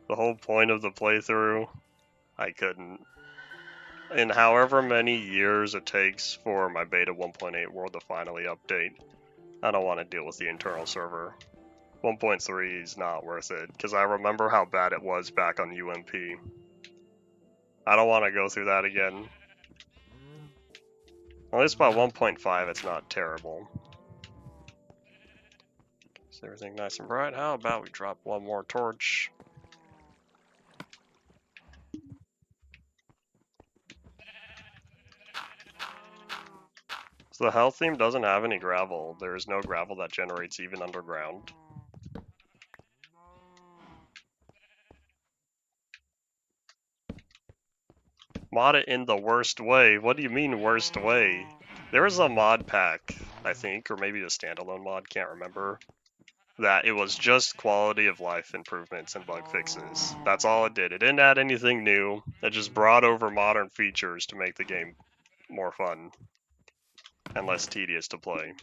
The whole point of the playthrough, I couldn't. In however many years it takes for my beta 1.8 world to finally update, I don't want to deal with the internal server. 1.3 is not worth it, because I remember how bad it was back on UMP. I don't want to go through that again. At least by 1.5 it's not terrible. Is everything nice and bright? How about we drop one more torch? So the health theme doesn't have any gravel. There is no gravel that generates even underground. Mod it in the worst way. What do you mean worst way? There is a mod pack, I think, or maybe a standalone mod, can't remember, that it was just quality of life improvements and bug fixes. That's all it did. It didn't add anything new. It just brought over modern features to make the game more fun and less tedious to play.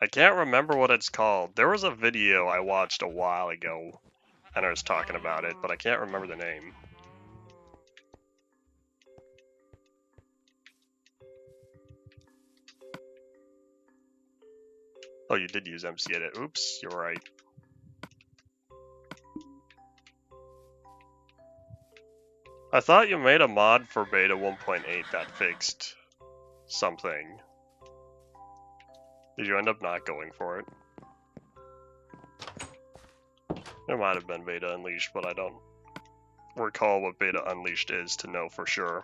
I can't remember what it's called. There was a video I watched a while ago and I was talking about it, but I can't remember the name. Oh, you did use MC Edit. Oops, you're right. I thought you made a mod for beta 1.8 that fixed something. Did you end up not going for it? It might have been Beta Unleashed, but I don't recall what Beta Unleashed is to know for sure.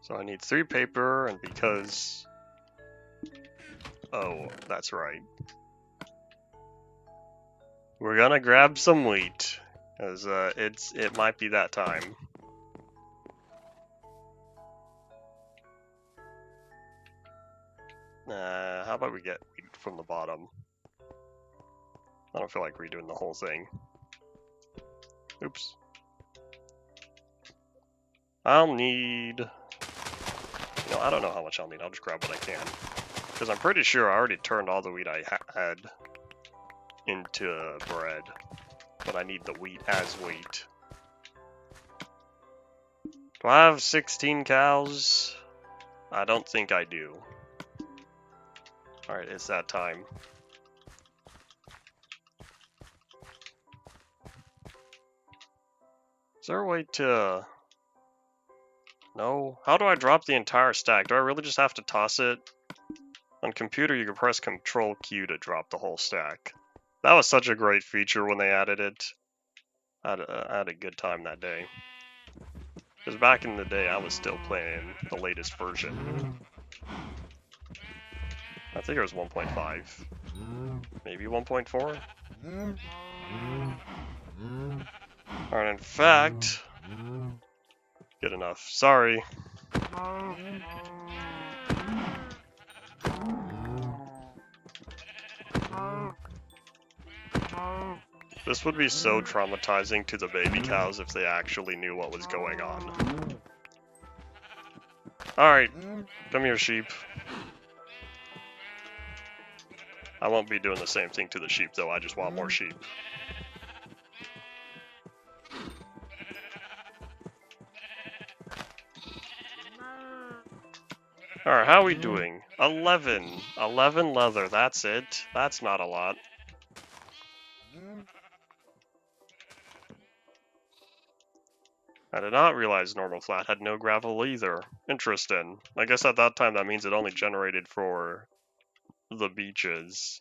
So I need 3 paper, and because... Oh, that's right. We're gonna grab some wheat, as it might be that time. How about we get wheat from the bottom? I don't feel like redoing the whole thing. Oops. I'll need... You know, I don't know how much I'll need. I'll just grab what I can. Because I'm pretty sure I already turned all the wheat I had into bread. But I need the wheat as wheat. Do I have 16 cows? I don't think I do. Alright, it's that time. Is there a way to... No? How do I drop the entire stack? Do I really just have to toss it? On computer, you can press Control Q to drop the whole stack. That was such a great feature when they added it. I had a good time that day. Because back in the day, I was still playing the latest version. I think it was 1.5. Maybe 1.4? Alright, in fact... Good enough. Sorry. This would be so traumatizing to the baby cows if they actually knew what was going on. Alright, come here, sheep. I won't be doing the same thing to the sheep, though. I just want more sheep. Alright, how are we doing? 11. 11 leather, that's it. That's not a lot. I did not realize normal flat had no gravel either. Interesting. I guess at that time that means it only generated for the beaches.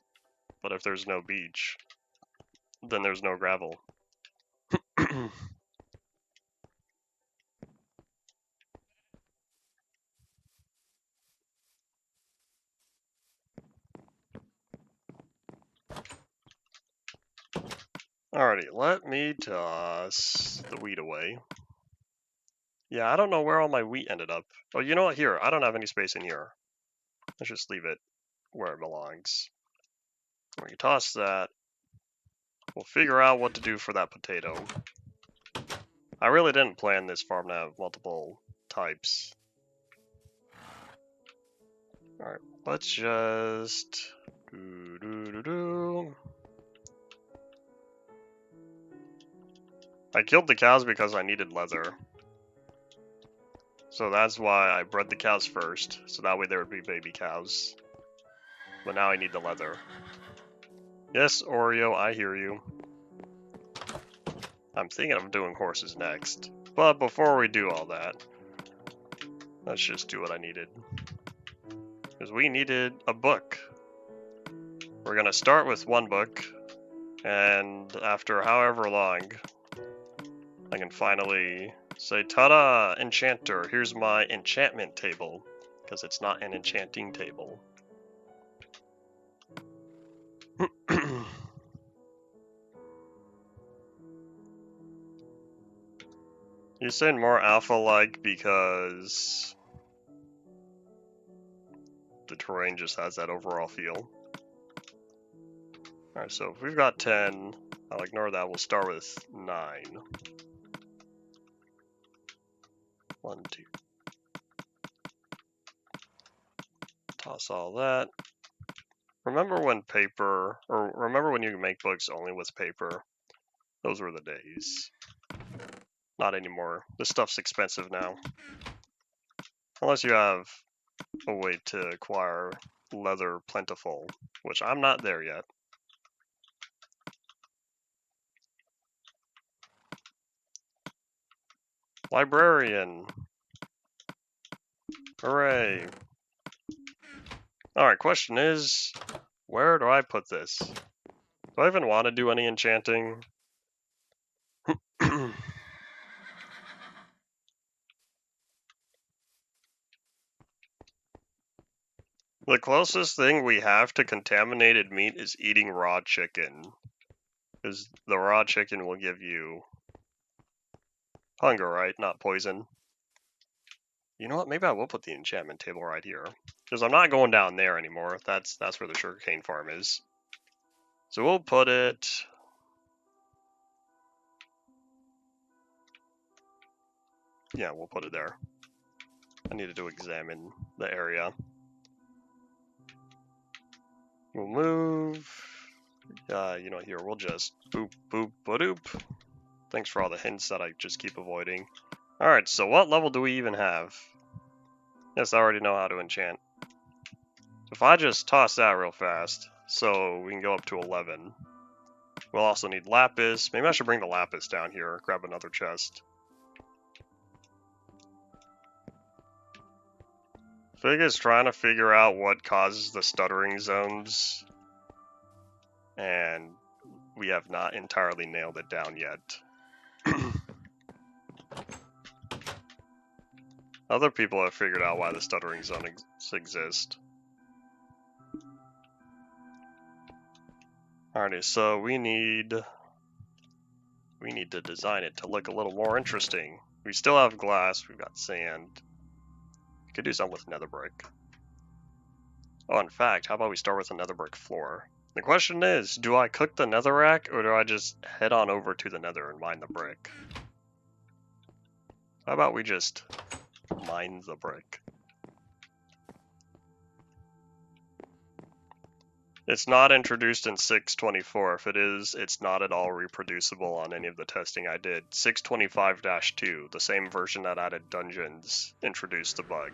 But if there's no beach, then there's no gravel. Alrighty, let me toss the wheat away. Yeah, I don't know where all my wheat ended up. Oh, you know what? Here, I don't have any space in here. Let's just leave it where it belongs. When you toss that, we'll figure out what to do for that potato. I really didn't plan this farm to have multiple types. Alright, let's just... I killed the cows because I needed leather. So that's why I bred the cows first, so that way there would be baby cows. But now I need the leather. Yes, Oreo, I hear you. I'm thinking of doing horses next. But before we do all that, let's just do what I needed. Because we needed a book. We're going to start with one book, and after however long, I can finally say, ta-da, enchanter, here's my enchantment table. Because it's not an enchanting table. You said more alpha-like because the terrain just has that overall feel. Alright, so if we've got 10, I'll ignore that. We'll start with 9. 1, 2. Toss all that. Remember when you could make books only with paper? Those were the days. Not anymore. This stuff's expensive now. Unless you have a way to acquire leather plentiful, which I'm not there yet. Librarian. Hooray. Alright, question is, where do I put this? Do I even want to do any enchanting? The closest thing we have to contaminated meat is eating raw chicken. Because the raw chicken will give you hunger, right? Not poison. You know what? Maybe I will put the enchantment table right here. Because I'm not going down there anymore. That's where the sugarcane farm is. So we'll put it... Yeah, we'll put it there. I needed to examine the area. We'll move... here, we'll just boop, boop, ba-doop. Thanks for all the hints that I just keep avoiding. Alright, so what level do we even have? Yes, I already know how to enchant. If I just toss that real fast, so we can go up to 11. We'll also need lapis. Maybe I should bring the lapis down here, grab another chest. Fig is trying to figure out what causes the stuttering zones, and we have not entirely nailed it down yet. Other people have figured out why the stuttering zones exist. Alrighty, so we need to design it to look a little more interesting. We still have glass, we've got sand. We could do something with nether brick. Oh, in fact, how about we start with a nether brick floor? The question is, do I cook the netherrack, or do I just head on over to the nether and mine the brick? How about we just mine the brick? It's not introduced in 6.24. If it is, it's not at all reproducible on any of the testing I did. 6.25-2, the same version that added dungeons, introduced the bug.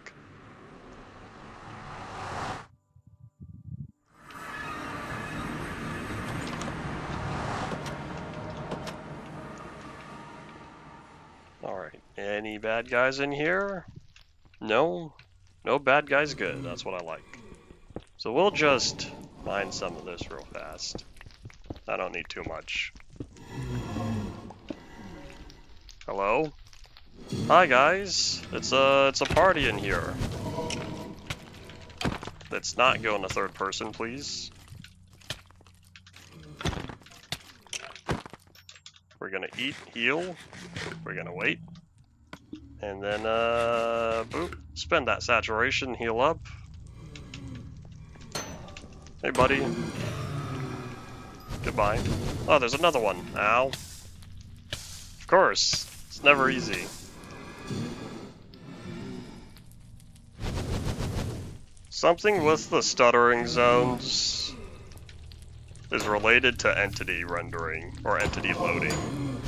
Alright, any bad guys in here? No? No bad guys, good. That's what I like. So we'll just mine some of this real fast. I don't need too much. Hello? Hi guys! It's a party in here. Let's not go in the third person, please. We're gonna eat, heal. We're gonna wait. And then, boop. Spend that saturation, heal up. Hey, buddy. Goodbye. Oh, there's another one. Ow. Of course. It's never easy. Something with the stuttering zones is related to entity rendering, or entity loading.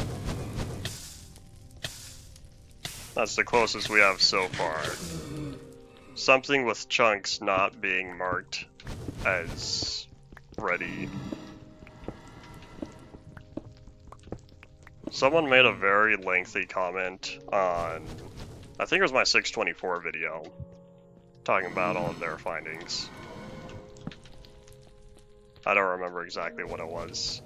That's the closest we have so far. Something with chunks not being marked as ready. Someone made a very lengthy comment on, I think it was my 6.24 video, talking about all of their findings. I don't remember exactly what it was.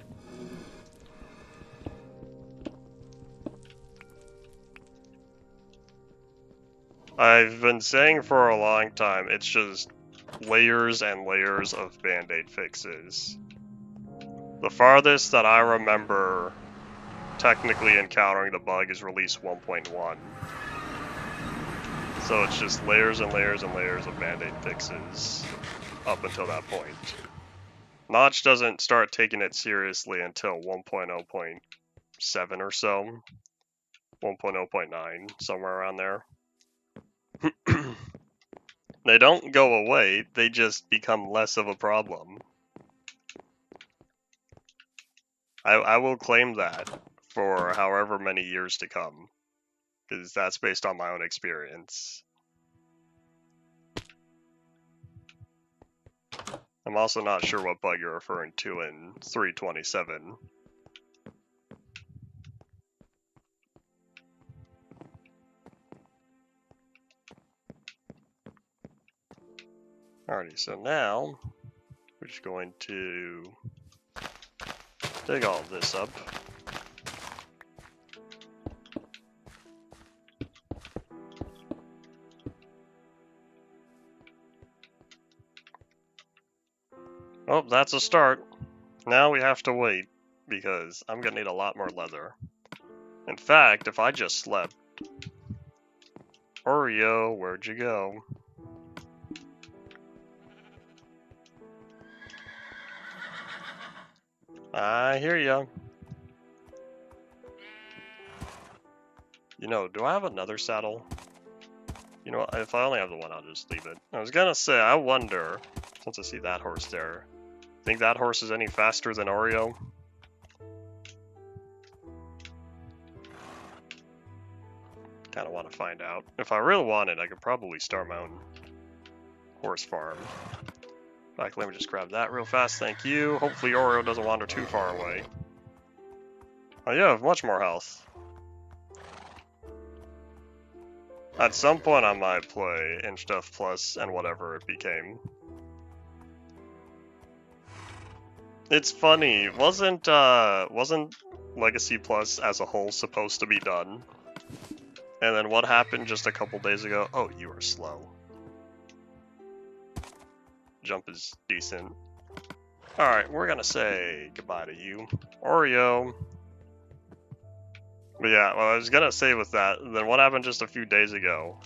I've been saying for a long time, it's just layers and layers of band-aid fixes. The farthest that I remember technically encountering the bug is release 1.1. So it's just layers and layers and layers of band-aid fixes up until that point. Notch doesn't start taking it seriously until 1.0.7 or so. 1.0.9, somewhere around there. They don't go away, they just become less of a problem. I will claim that for however many years to come, because that's based on my own experience. I'm also not sure what bug you're referring to in 327. Alrighty, so now we're just going to dig all of this up. Oh, that's a start. Now we have to wait, because I'm gonna need a lot more leather. In fact, if I just slept... Oreo, where'd you go? I hear ya. You know, do I have another saddle? You know what, if I only have the one, I'll just leave it. I was gonna say, I wonder, since I see that horse there, think that horse is any faster than Oreo? Kinda want to find out. If I really wanted, I could probably start my own horse farm. In fact, let me just grab that real fast, thank you. Hopefully Oreo doesn't wander too far away. Oh, you have much more health. At some point I might play InchDev Plus and whatever it became. It's funny, wasn't Legacy Plus as a whole supposed to be done? And then what happened just a couple days ago? Oh, you are slow. Jump is decent. Alright, we're gonna say goodbye to you. Oreo. But yeah, well, I was gonna say with that, then what happened just a few days ago?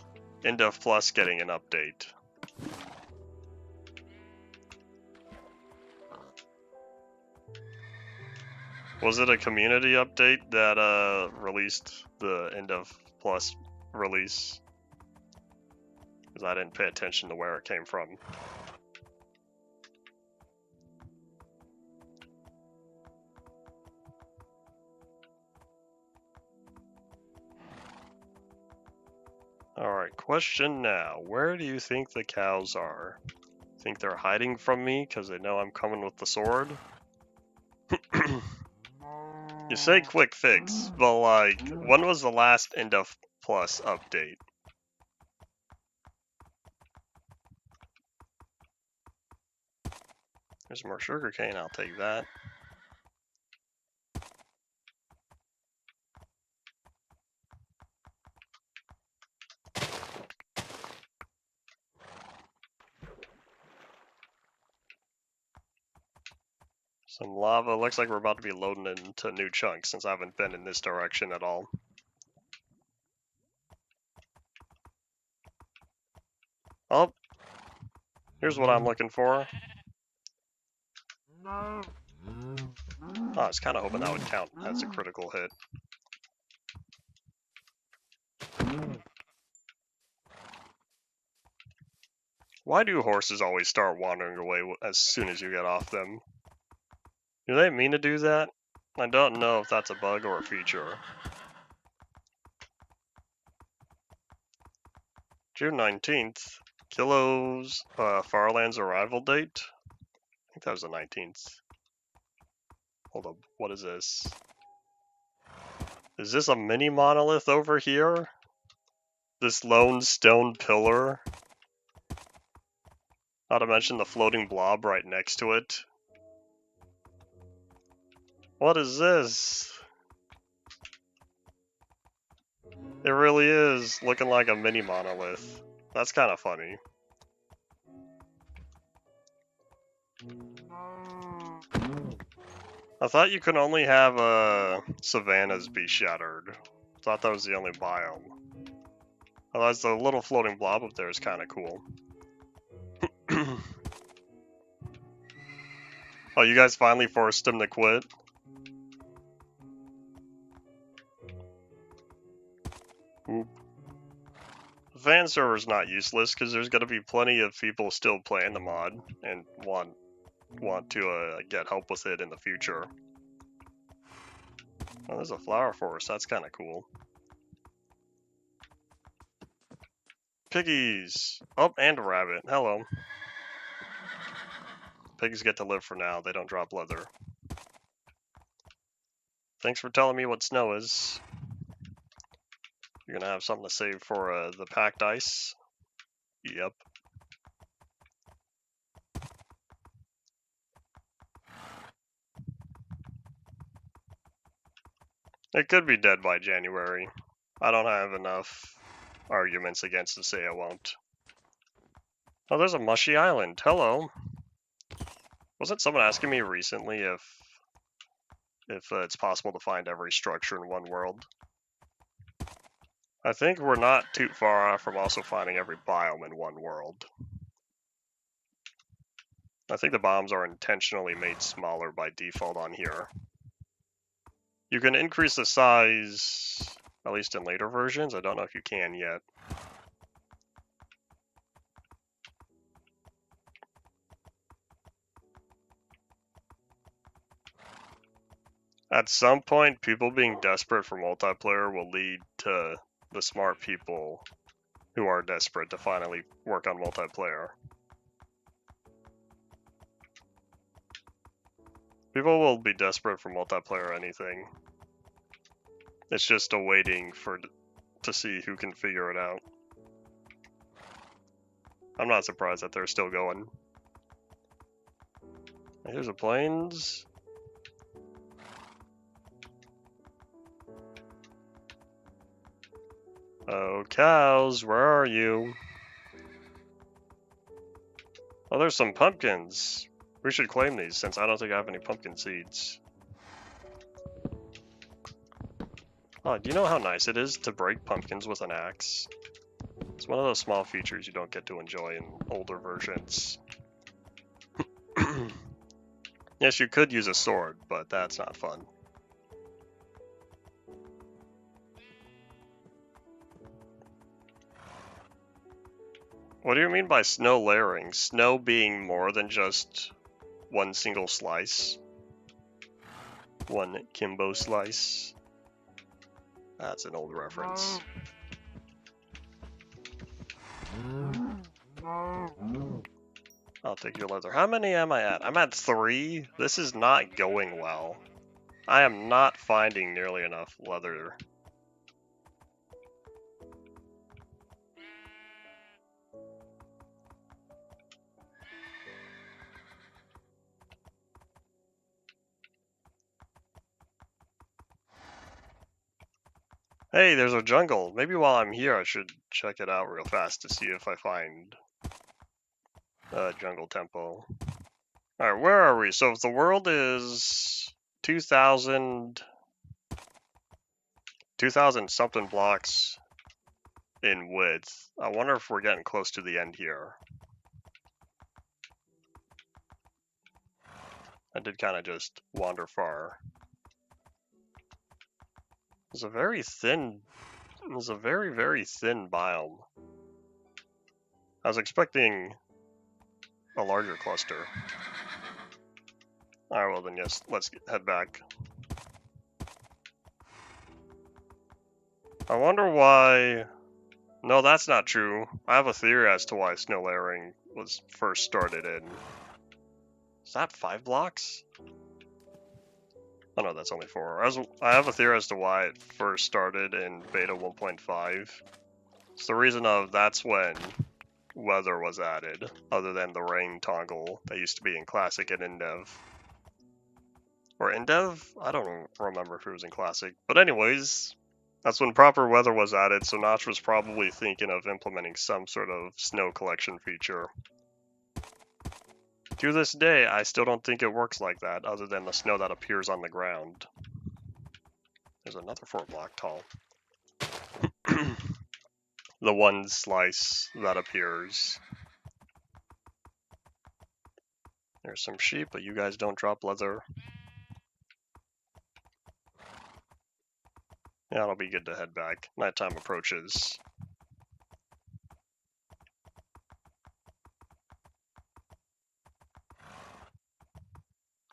InDev Plus getting an update. Was it a community update that released the InDev Plus release? Because I didn't pay attention to where it came from. Alright, question now. Where do you think the cows are? Think they're hiding from me because they know I'm coming with the sword? You say quick fix, but like, when was the last InDev Plus update? There's more sugarcane, I'll take that. Some lava. Looks like we're about to be loading into new chunks since I haven't been in this direction at all. Oh, here's what I'm looking for. Oh, I was kind of hoping that would count as a critical hit. Why do horses always start wandering away as soon as you get off them? Do they mean to do that? I don't know if that's a bug or a feature. June 19th. Kilo's Farland's arrival date? I think that was the 19th. Hold up, what is this? Is this a mini monolith over here? This lone stone pillar? Not to mention the floating blob right next to it. What is this? It really is looking like a mini monolith. That's kind of funny. I thought you could only have savannas be shattered. Thought that was the only biome. Otherwise, the little floating blob up there is kind of cool. Oh, you guys finally forced him to quit? Oop. The fan server's not useless, because there's going to be plenty of people still playing the mod and want to get help with it in the future. Oh, there's a flower forest. That's kind of cool. Piggies! Oh, and a rabbit. Hello. Pigs get to live for now. They don't drop leather. Thanks for telling me what snow is. You're gonna have something to save for the packed ice? Yep. It could be dead by January. I don't have enough arguments against to say I won't. Oh, there's a mushy island. Hello. Wasn't someone asking me recently if it's possible to find every structure in one world? I think we're not too far off from also finding every biome in one world. I think the biomes are intentionally made smaller by default on here. You can increase the size, at least in later versions. I don't know if you can yet. At some point, people being desperate for multiplayer will lead to the smart people who are desperate to finally work on multiplayer. People will be desperate for multiplayer or anything. It's just a waiting to see who can figure it out. I'm not surprised that they're still going. Here's the plains. Oh, cows, where are you? Oh, there's some pumpkins. We should claim these since I don't think I have any pumpkin seeds. Oh, do you know how nice it is to break pumpkins with an axe? It's one of those small features you don't get to enjoy in older versions. Yes, you could use a sword, but that's not fun. What do you mean by snow layering? Snow being more than just one single slice? One Kimbo slice? That's an old reference. I'll take your leather. How many am I at? I'm at 3. This is not going well. I am not finding nearly enough leather. Hey, there's a jungle. Maybe while I'm here I should check it out real fast to see if I find a jungle tempo. Alright, where are we? So if the world is 2,000 something blocks in width, I wonder if we're getting close to the end here. I did kind of just wander far. It's a very, very thin biome. I was expecting a larger cluster. Alright, well then yes, let's head back. I wonder why... No, that's not true. I have a theory as to why snow layering was first started in... Is that 5 blocks? Oh no, that's only 4. I have a theory as to why it first started in beta 1.5. It's the reason of that's when weather was added, other than the rain toggle that used to be in Classic and in Dev. Or in Dev? I don't remember if it was in Classic. But anyways, that's when proper weather was added, so Notch was probably thinking of implementing some sort of snow collection feature. To this day, I still don't think it works like that, other than the snow that appears on the ground. There's another 4 block tall. the one slice that appears. There's some sheep, but you guys don't drop leather. Yeah, it'll be good to head back. Nighttime approaches.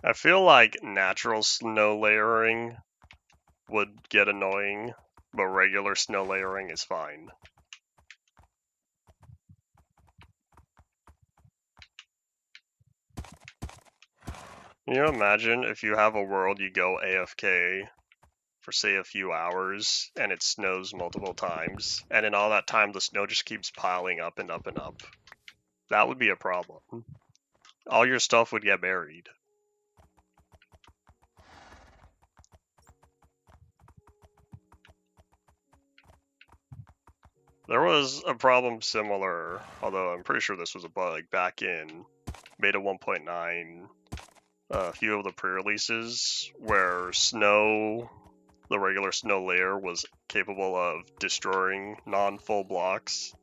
I feel like natural snow layering would get annoying, but regular snow layering is fine. Can you imagine if you have a world you go AFK for say a few hours and it snows multiple times, and in all that time the snow just keeps piling up and up and up? That would be a problem. All your stuff would get buried. There was a problem similar, although I'm pretty sure this was a bug, back in beta 1.9, a few of the pre-releases, where snow, the regular snow layer, was capable of destroying non-full blocks.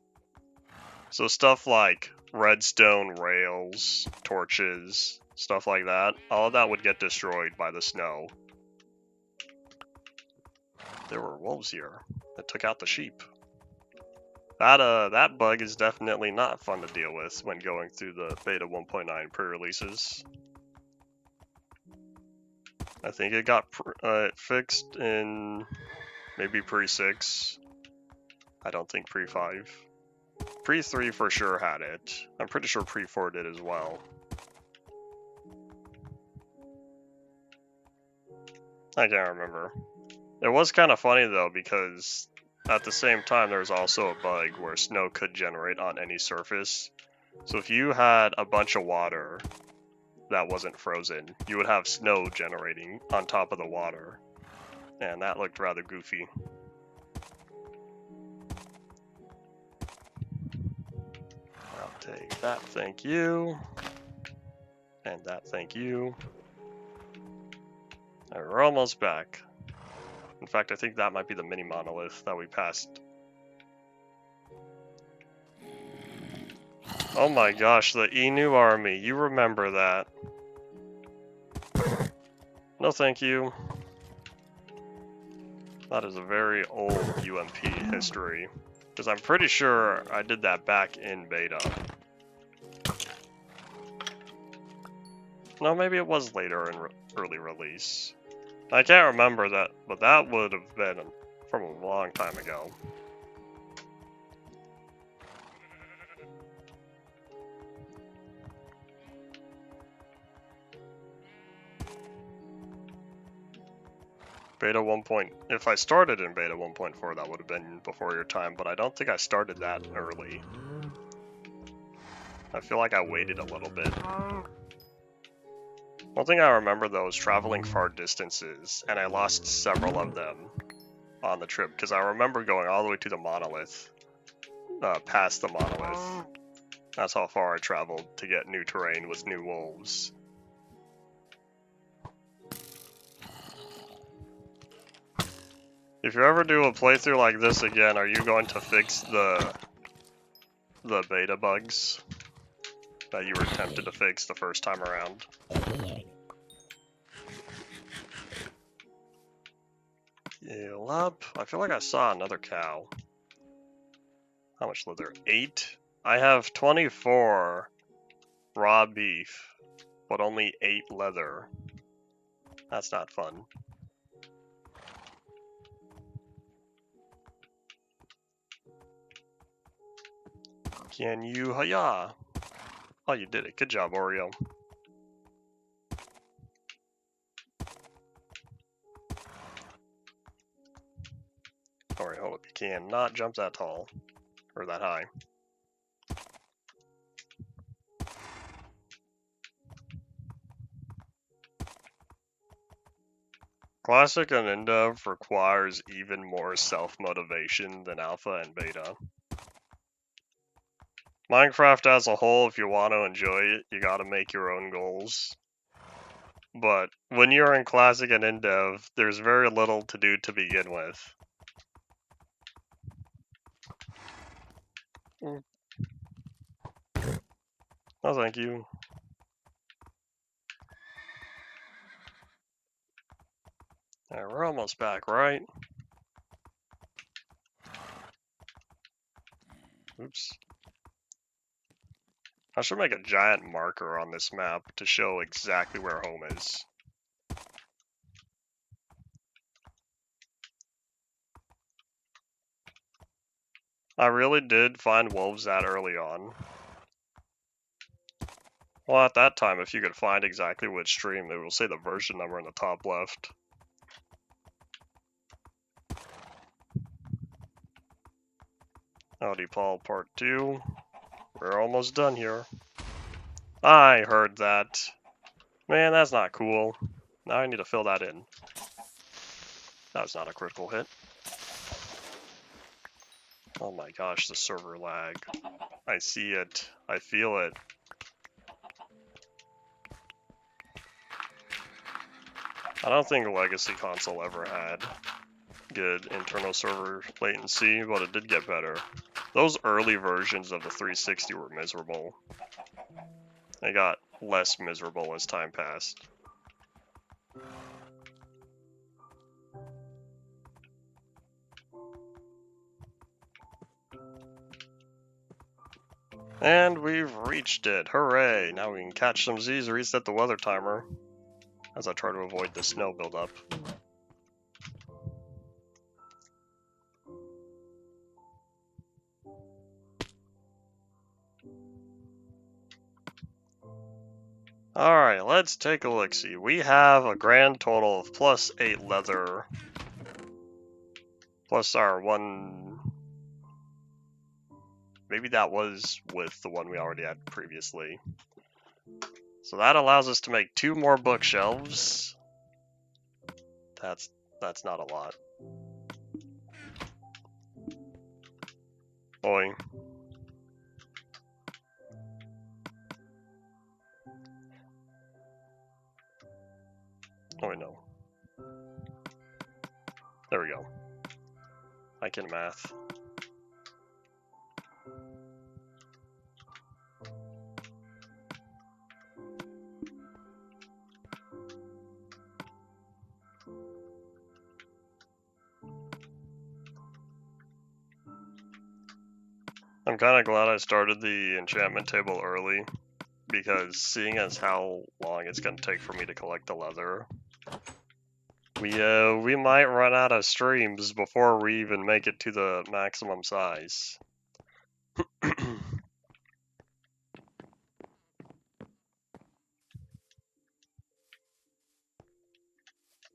So stuff like redstone rails, torches, stuff like that, all of that would get destroyed by the snow. There were wolves here that took out the sheep. That bug is definitely not fun to deal with when going through the beta 1.9 pre-releases. I think it got fixed in maybe pre-6. I don't think pre-5. Pre-3 for sure had it. I'm pretty sure pre-4 did as well. I can't remember. It was kind of funny though, because at the same time there was also a bug where snow could generate on any surface. So if you had a bunch of water that wasn't frozen, you would have snow generating on top of the water. And that looked rather goofy. I'll take that, thank you. And that, thank you. Alright, we're almost back. In fact, I think that might be the mini monolith that we passed. Oh my gosh, the Inu army, you remember that. No thank you. That is a very old UMP history. Because I'm pretty sure I did that back in beta. No, maybe it was later in early release. I can't remember that, but that would have been from a long time ago. Beta 1. If I started in beta 1.4, that would have been before your time, but I don't think I started that early. I feel like I waited a little bit. One thing I remember though is traveling far distances, and I lost several of them on the trip, because I remember going all the way to the monolith, past the monolith. That's how far I traveled to get new terrain with new wolves. If you ever do a playthrough like this again, are you going to fix the beta bugs that you were tempted to fix the first time around? Heal up. I feel like I saw another cow. How much leather? 8? I have 24 raw beef, but only 8 leather. That's not fun. Can you, hiya? Oh, you did it. Good job, Oreo. Alright, hold up. You cannot jump that tall. Or that high. Classic Undev requires even more self-motivation than Alpha and Beta. Minecraft as a whole, if you want to enjoy it, you gotta make your own goals. But when you're in Classic and Undev, there's very little to do to begin with. Oh, thank you. Alright, we're almost back, right? Oops. I should make a giant marker on this map to show exactly where home is. I really did find wolves that early on. Well, at that time, if you could find exactly which stream, it will say the version number in the top left. Howdy Paul Part 2. We're almost done here. I heard that. Man, that's not cool. Now I need to fill that in. That was not a critical hit. Oh my gosh, the server lag. I see it. I feel it. I don't think Legacy console ever had good internal server latency, but it did get better. Those early versions of the 360 were miserable. They got less miserable as time passed. And we've reached it. Hooray! Now we can catch some Z's, reset the weather timer as I try to avoid the snow buildup. Alright, let's take a look-see. We have a grand total of +8 leather, plus our one... Maybe that was with the one we already had previously. So that allows us to make 2 more bookshelves. That's not a lot. Boy. Oh wait, no. There we go. I can math. I'm kind of glad I started the enchantment table early, because seeing as how long it's going to take for me to collect the leather, we might run out of streams before we even make it to the maximum size.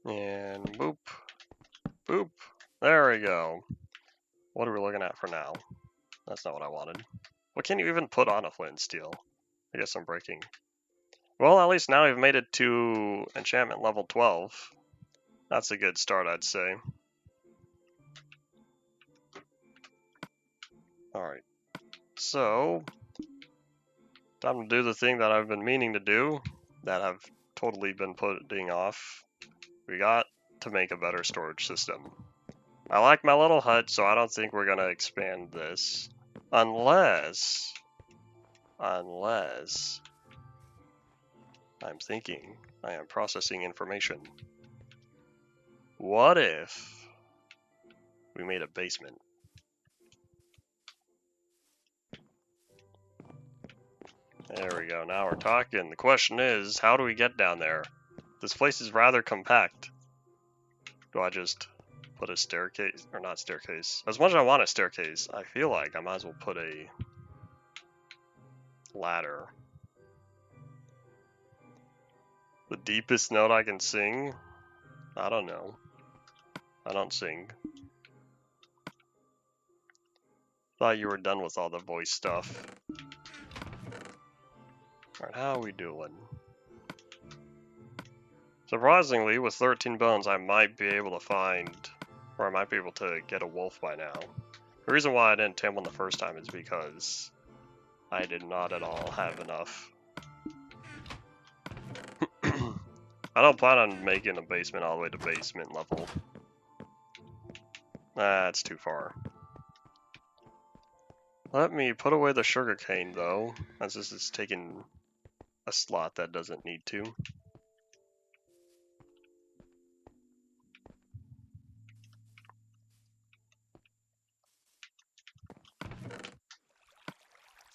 And boop, boop, there we go. What are we looking at for now? That's not what I wanted. What can you even put on a flint and steel? I guess I'm breaking. Well, at least now we've made it to enchantment level 12. That's a good start, I'd say. Alright. So, time to do the thing that I've been meaning to do, that I've totally been putting off. We got to make a better storage system. I like my little hut, so I don't think we're gonna expand this. Unless I'm thinking, I am processing information. What if we made a basement? There we go, now we're talking. The question is, how do we get down there? This place is rather compact. Do I just put a staircase, or not staircase? As much as I want a staircase, I feel like I might as well put a ladder. The deepest note I can sing? I don't know. I don't sing. Thought you were done with all the voice stuff. Alright, how are we doing? Surprisingly, with 13 bones, I might be able to find, or I might be able to get a wolf by now. The reason why I didn't tame one the first time is because I did not at all have enough. I don't plan on making a basement all the way to basement level. That's too far. Let me put away the sugarcane though, as this is taking a slot that doesn't need to.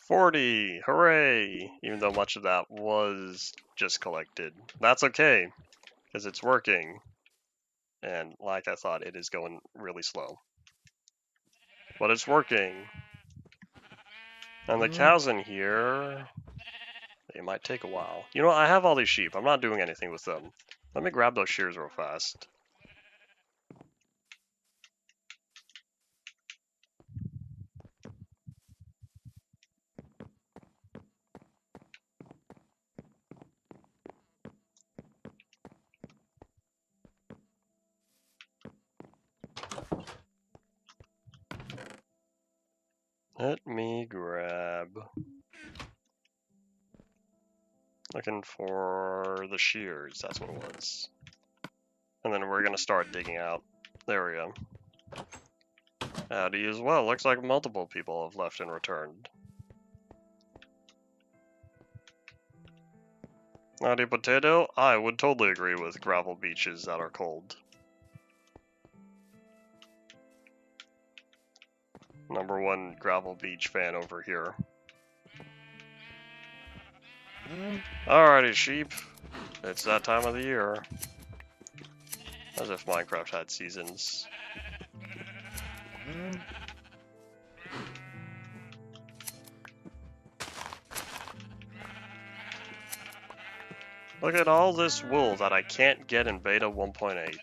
$40! Hooray! Even though much of that was just collected. That's okay, because it's working. And like I thought, it is going really slow. But it's working. And the cows in here, they might take a while. You know what, I have all these sheep. I'm not doing anything with them. Let me grab those shears real fast. Let me grab... Looking for the shears, that's what it was. And then we're gonna start digging out. There we go. Howdy as well. Looks like multiple people have left and returned. Howdy potato. I would totally agree with gravel beaches that are cold. #1 gravel beach fan over here. Alrighty, sheep. It's that time of the year. As if Minecraft had seasons. Look at all this wool that I can't get in beta 1.8.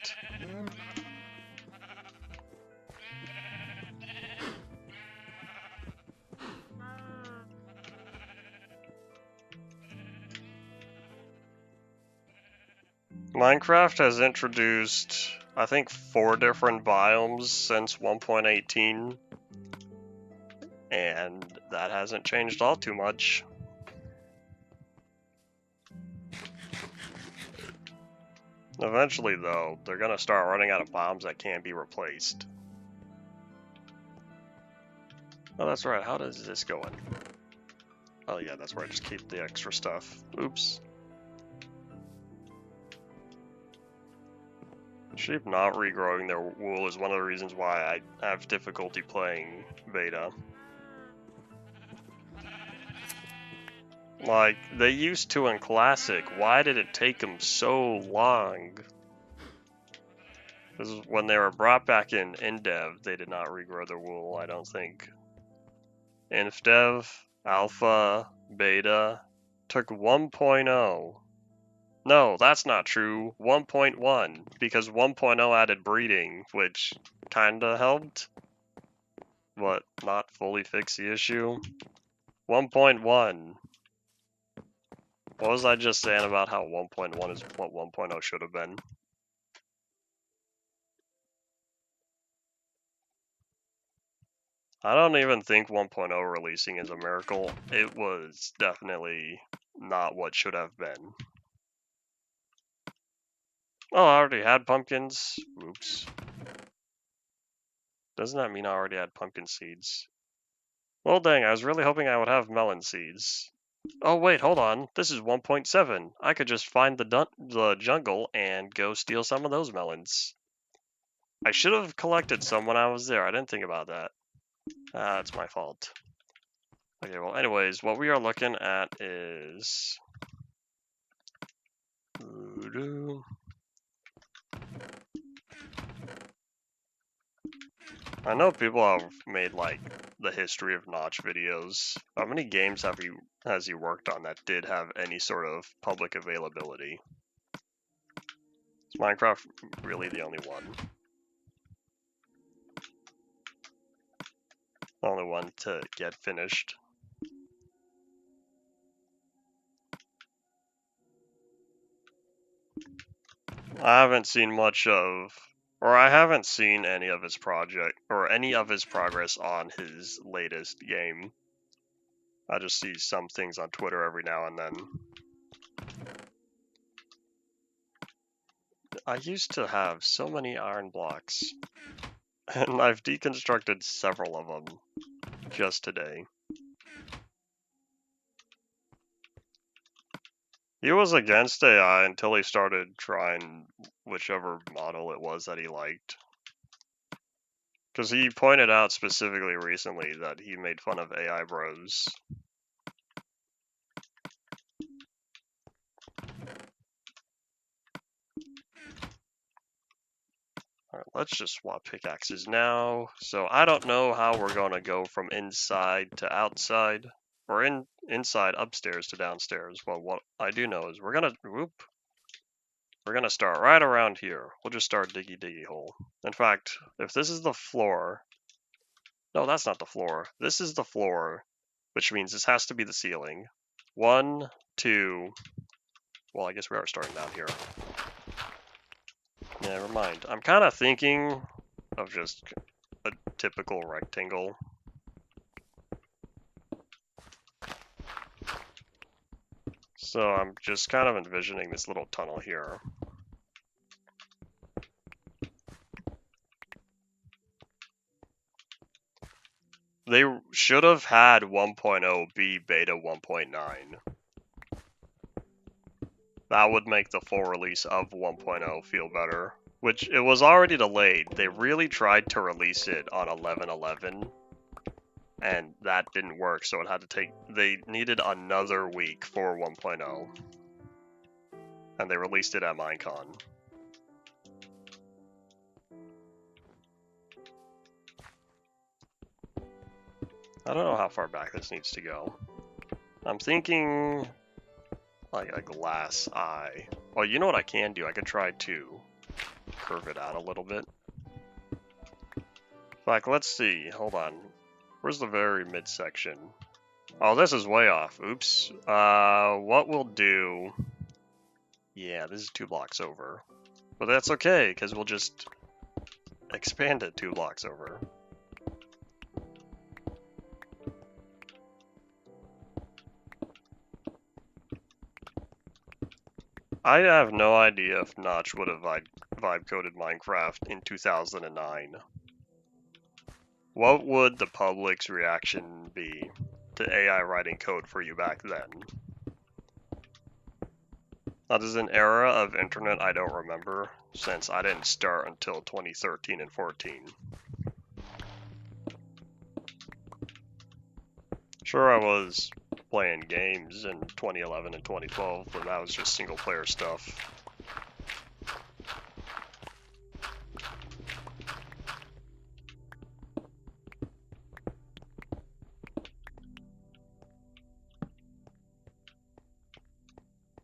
Minecraft has introduced, I think, 4 different biomes since 1.18, and that hasn't changed all too much. Eventually, though, they're gonna start running out of bombs that can't be replaced. Oh, that's right, how does this go in? Oh yeah, that's where I just keep the extra stuff. Oops. Sheep not regrowing their wool is one of the reasons why I have difficulty playing beta. Like, they used to in Classic. Why did it take them so long? Because when they were brought back in Dev, they did not regrow their wool, I don't think. Inf Dev, Alpha, Beta, took 1.0. No, that's not true. 1.1, because 1.0 added breeding, which kinda helped, but not fully fixed the issue. 1.1. What was I just saying about how 1.1 is what 1.0 should have been? I don't even think 1.0 releasing is a miracle. It was definitely not what should have been. Oh, I already had pumpkins. Oops. Doesn't that mean I already had pumpkin seeds? Well, dang, I was really hoping I would have melon seeds. Oh, wait, hold on. This is 1.7. I could just find the jungle and go steal some of those melons. I should have collected some when I was there. I didn't think about that. It's my fault. Okay, well, anyways, what we are looking at is... I know people have made, like, the history of Notch videos. How many games has he worked on that did have any sort of public availability? Is Minecraft really the only one? The only one to get finished. I haven't seen much of, or I haven't seen any of his project, or any of his progress on his latest game. I just see some things on Twitter every now and then. I used to have so many iron blocks, and I've deconstructed several of them. just today. He was against AI until he started trying whichever model it was that he liked. Because he pointed out specifically recently that he made fun of AI bros. Alright, let's just swap pickaxes now. So I don't know how we're going to go from inside to outside, or inside upstairs to downstairs. Well, what I do know is we're gonna start right around here. We'll just start diggy hole. In fact, if this is the floor, no, that's not the floor. This is the floor, which means this has to be the ceiling. 1, 2. Well, I guess we are starting down here. Never mind. I'm kind of thinking of just a typical rectangle. So I'm just kind of envisioning this little tunnel here. They should have had 1.0 be beta 1.9. That would make the full release of 1.0 feel better. Which, it was already delayed. They really tried to release it on 11.11. And that didn't work, so it had to take... They needed another week for 1.0. And they released it at Minecon. I don't know how far back this needs to go. I'm thinking... like a glass eye. Well, you know what I can do? I could try to curve it out a little bit. Like, let's see. Hold on. Where's the very midsection? Oh, this is way off. Oops. What we'll do... Yeah, this is 2 blocks over. But that's okay, because we'll just expand it 2 blocks over. I have no idea if Notch would have vibe coded Minecraft in 2009. What would the public's reaction be to AI writing code for you back then? That is an era of internet I don't remember, since I didn't start until 2013 and 14. Sure, I was playing games in 2011 and 2012, but that was just single player stuff.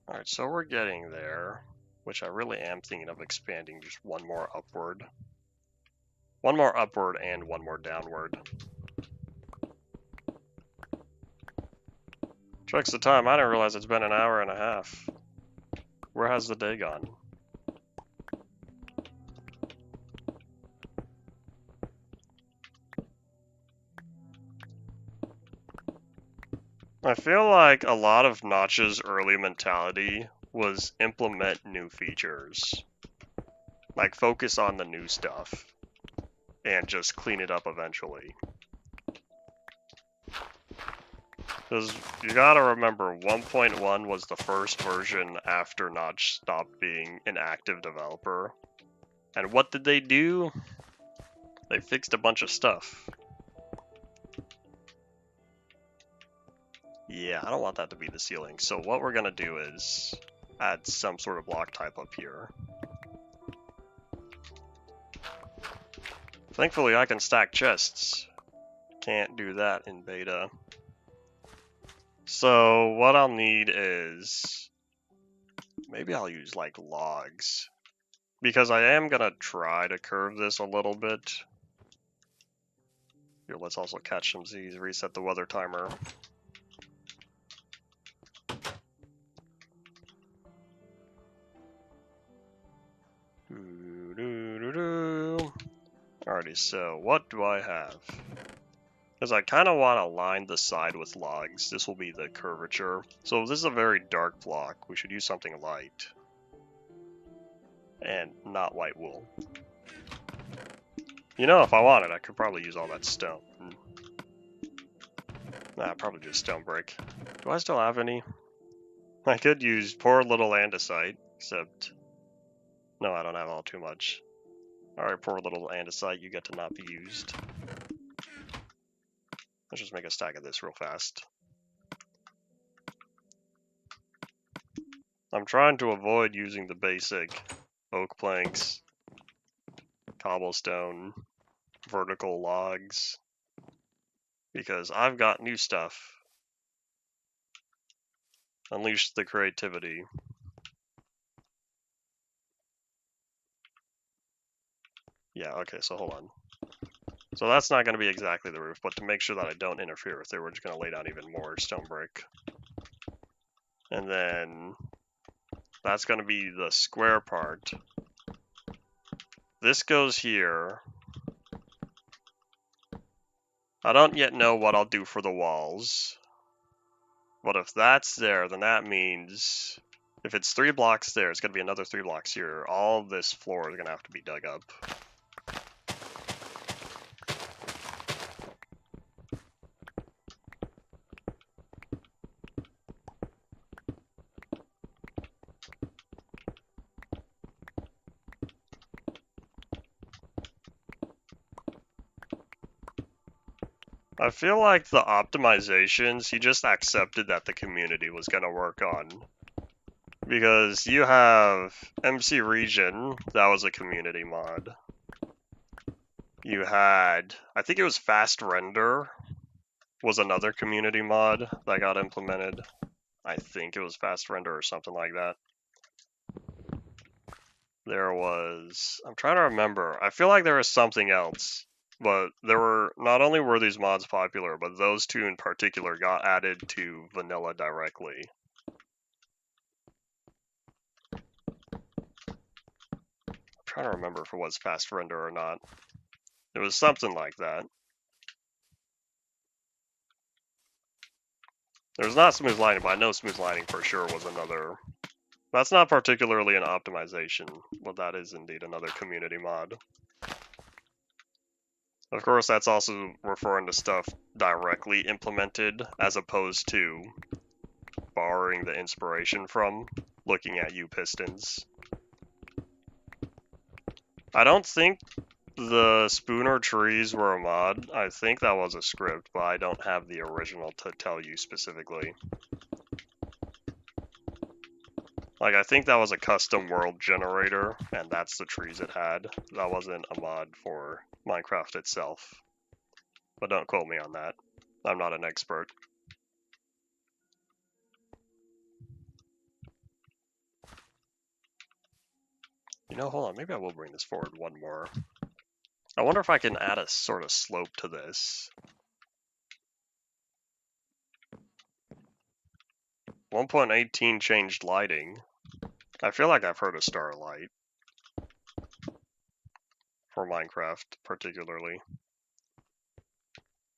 Alright, so we're getting there, which I really am thinking of expanding just one more upward. One more upward and one more downward. Checks the time, I didn't realize it's been an hour and a half. Where has the day gone? I feel like a lot of Notch's early mentality was implement new features. Like, focus on the new stuff. And just clean it up eventually. Because you gotta remember, 1.1 was the first version after Notch stopped being an active developer. And what did they do? They fixed a bunch of stuff. Yeah, I don't want that to be the ceiling. So what we're gonna do is add some sort of block type up here. Thankfully, I can stack chests. Can't do that in beta. So what I'll need is... maybe I'll use like logs. Because I am gonna try to curve this a little bit. Here, let's also catch some Z's, reset the weather timer. Alrighty, so what do I have? Because I kind of want to line the side with logs. This will be the curvature. So this is a very dark block. We should use something light. And not white wool. You know, if I wanted, I could probably use all that stone. Nah, probably just stone brick. Do I still have any? I could use poor little andesite, except... No, I don't have all too much. Alright, poor little andesite, you get to not be used. Let's just make a stack of this real fast. I'm trying to avoid using the basic oak planks, cobblestone, vertical logs, because I've got new stuff. Unleash the creativity. Yeah, okay, so hold on. So that's not going to be exactly the roof, but to make sure that I don't interfere with it, we're just going to lay down even more stone brick. And then that's going to be the square part. This goes here. I don't yet know what I'll do for the walls. But if that's there, then that means if it's 3 blocks there, it's going to be another 3 blocks here. All of this floor is going to have to be dug up. I feel like the optimizations, he just accepted that the community was going to work on. Because you have MC Region, that was a community mod. You had, I think it was Fast Render, was another community mod that got implemented. I think it was Fast Render or something like that. There was, I'm trying to remember, I feel like there was something else. But there were, not only were these mods popular, but those two in particular got added to vanilla directly. I'm trying to remember if it was Fast Render or not. It was something like that. There's not Smooth Lighting, but I know Smooth Lighting for sure was another. That's not particularly an optimization, but that is indeed another community mod. Of course, that's also referring to stuff directly implemented, as opposed to borrowing the inspiration from looking at U-Pistons. I don't think the Spooner trees were a mod. I think that was a script, but I don't have the original to tell you specifically. Like, I think that was a custom world generator, and that's the trees it had. That wasn't a mod for Minecraft itself. But don't quote me on that. I'm not an expert. You know, hold on, maybe I will bring this forward one more. I wonder if I can add a sort of slope to this. 1.18 changed lighting. I feel like I've heard of Starlight. For Minecraft, particularly.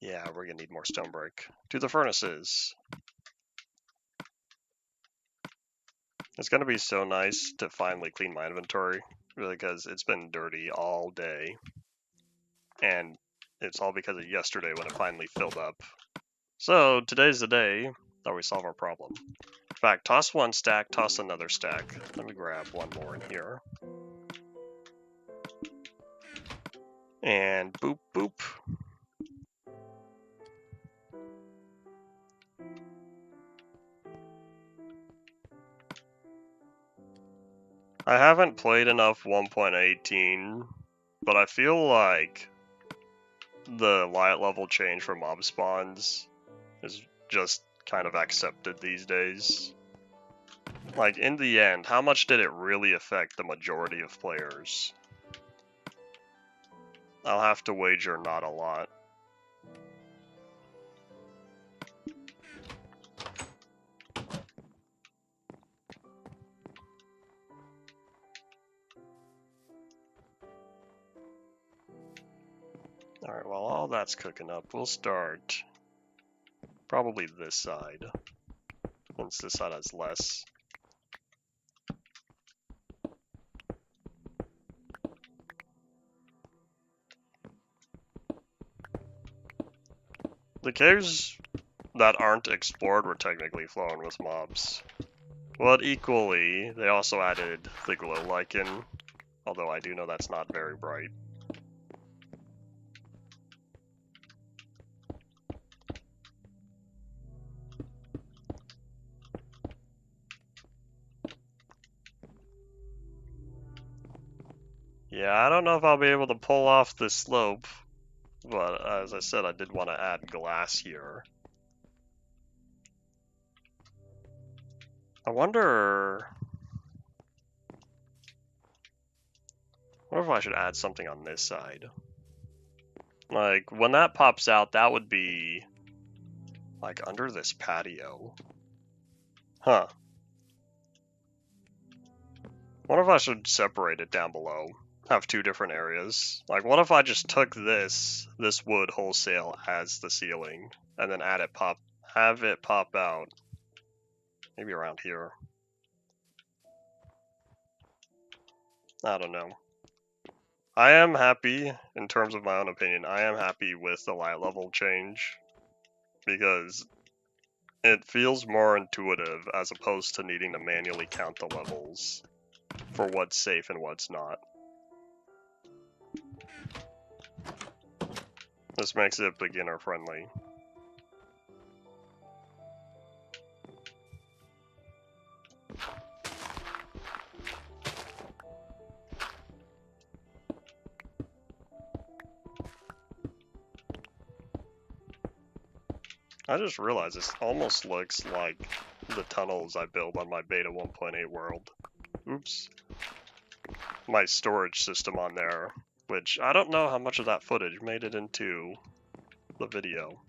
Yeah, we're gonna need more stone brick. To the furnaces. It's gonna be so nice to finally clean my inventory, really, because it's been dirty all day. And it's all because of yesterday when it finally filled up. So, today's the day that we solve our problem. In fact, toss one stack, toss another stack. Let me grab one more in here. And boop, boop. I haven't played enough 1.18, but I feel like the light level change for mob spawns is just kind of accepted these days. Like, in the end, how much did it really affect the majority of players? I'll have to wager not a lot. Alright, while all that's cooking up, we'll start probably this side, since this side has less. The caves that aren't explored were technically flown with mobs. But equally, they also added the glow lichen, although I do know that's not very bright. Yeah, I don't know if I'll be able to pull off this slope, but as I said, I did want to add glass here. I wonder... what if I should add something on this side? Like, when that pops out, that would be... like, under this patio. Huh. What if I should separate it down below? Have two different areas? Like, what if I just took this wood wholesale as the ceiling, and then have it pop out, maybe around here. I don't know. I am happy, in terms of my own opinion, I am happy with the light level change, because it feels more intuitive as opposed to needing to manually count the levels for what's safe and what's not. This makes it beginner friendly. I just realized this almost looks like the tunnels I built on my beta 1.8 world. Oops. My storage system on there, which I don't know how much of that footage made it into the video.